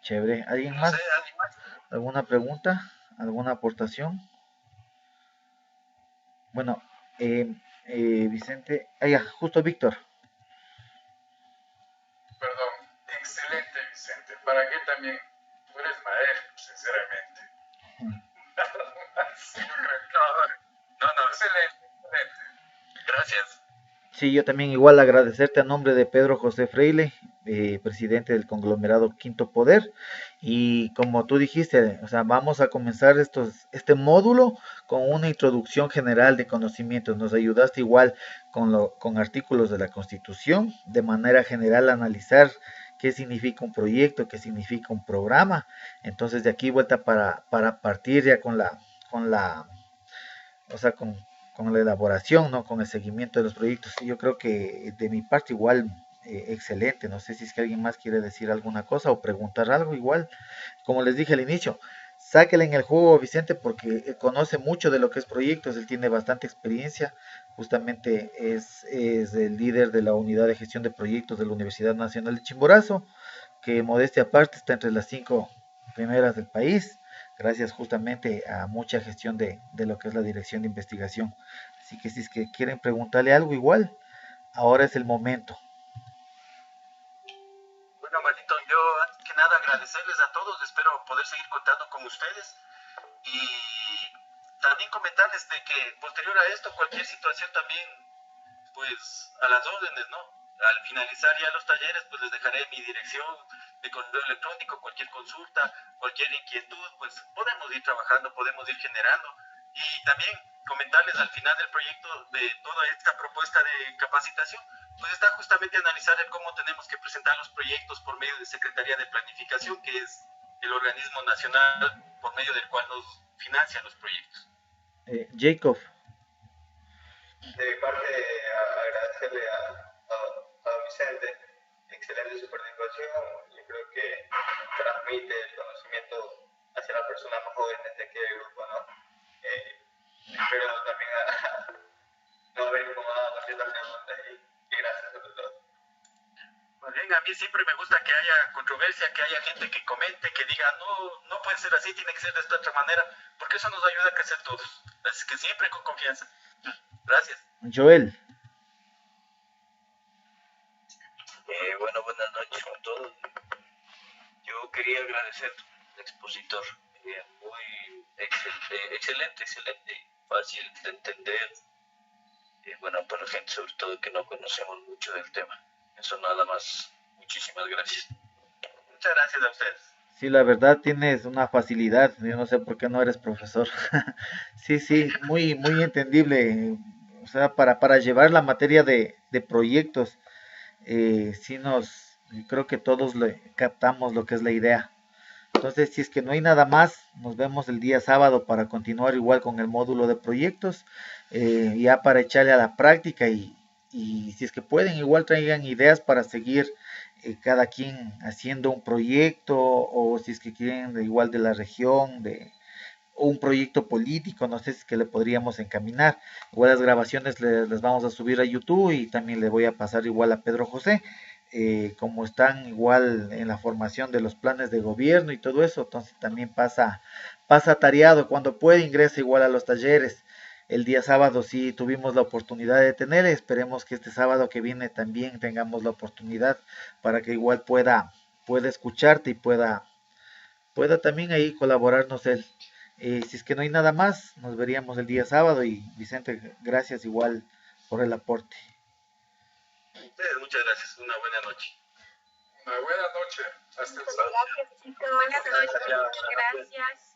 Chévere. ¿Alguien No más? sé, ¿alguien más? ¿Alguna pregunta? ¿Alguna aportación? Bueno, Vicente, ya, justo Víctor. Perdón, excelente, Vicente. ¿Para qué también? Tú eres maestro, sinceramente. Sí, yo creo que No, excelente, excelente. gracias. Sí, yo también igual agradecerte a nombre de Pedro José Freile, presidente del conglomerado Quinto Poder. Y como tú dijiste, o sea, vamos a comenzar este módulo con una introducción general de conocimientos. Nos ayudaste igual con artículos de la Constitución, de manera general a analizar qué significa un proyecto, qué significa un programa. Entonces de aquí vuelta para partir ya o sea, con la elaboración, ¿no? Con el seguimiento de los proyectos. Yo creo que de mi parte igual excelente. No sé si es que alguien más quiere decir alguna cosa o preguntar algo igual. Como les dije al inicio, sáquele en el juego a Vicente porque conoce mucho de lo que es proyectos, él tiene bastante experiencia, justamente es el líder de la unidad de gestión de proyectos de la Universidad Nacional de Chimborazo, que modestia aparte está entre las 5 primeras del país, gracias justamente a mucha gestión de lo que es la dirección de investigación. Así que si es que quieren preguntarle algo igual, ahora es el momento. Bueno, Marlito, yo antes que nada agradecerles a todos, espero poder seguir contando con ustedes y también comentarles de que posterior a esto, cualquier situación también, pues a las órdenes, ¿no? Al finalizar ya los talleres, pues les dejaré mi dirección de correo electrónico, cualquier consulta, cualquier inquietud, pues podemos ir trabajando, podemos ir generando. Y también comentarles al final del proyecto de toda esta propuesta de capacitación, pues está justamente analizar el cómo tenemos que presentar los proyectos por medio de Secretaría de Planificación, que es el organismo nacional por medio del cual nos financian los proyectos. Jacob. De mi parte, agradecerle a Vicente, excelente su participación. Yo creo que transmite el conocimiento hacia las personas más jóvenes de aquel grupo, ¿no? Espero también no haber incomodado con ciertas preguntas y gracias sobre todo. Pues bien, a mí siempre me gusta que haya controversia, que haya gente que comente, que diga, no puede ser así, tiene que ser de esta otra manera, porque eso nos ayuda a crecer todos. Así que siempre con confianza. Gracias. Joel. Bueno, buenas noches a todos. Yo quería agradecer al expositor, muy excelente, fácil de entender, bueno, para la gente sobre todo que no conocemos mucho del tema. Eso nada más, muchísimas gracias. Muchas gracias a ustedes. Sí, la verdad tienes una facilidad, yo no sé por qué no eres profesor. Sí, muy entendible. O sea, para llevar la materia de proyectos, creo que todos le captamos lo que es la idea. Entonces, si es que no hay nada más, nos vemos el día sábado para continuar igual con el módulo de proyectos, ya para echarle a la práctica y si es que pueden, igual traigan ideas para seguir cada quien haciendo un proyecto o si es que quieren igual de la región, de un proyecto político, no sé si es que le podríamos encaminar. Igual las grabaciones les vamos a subir a YouTube y también le voy a pasar igual a Pedro José. Como están igual en la formación de los planes de gobierno y todo eso, entonces también pasa tareado, cuando puede ingresa igual a los talleres. El día sábado sí tuvimos la oportunidad de tener, esperemos que este sábado que viene también tengamos la oportunidad para que igual pueda escucharte y pueda también ahí colaborarnos él. Si es que no hay nada más, nos veríamos el día sábado y Vicente, gracias igual por el aporte. Muchas gracias, una buena noche. Una buena noche, hasta el sábado. Buenas noches, gracias.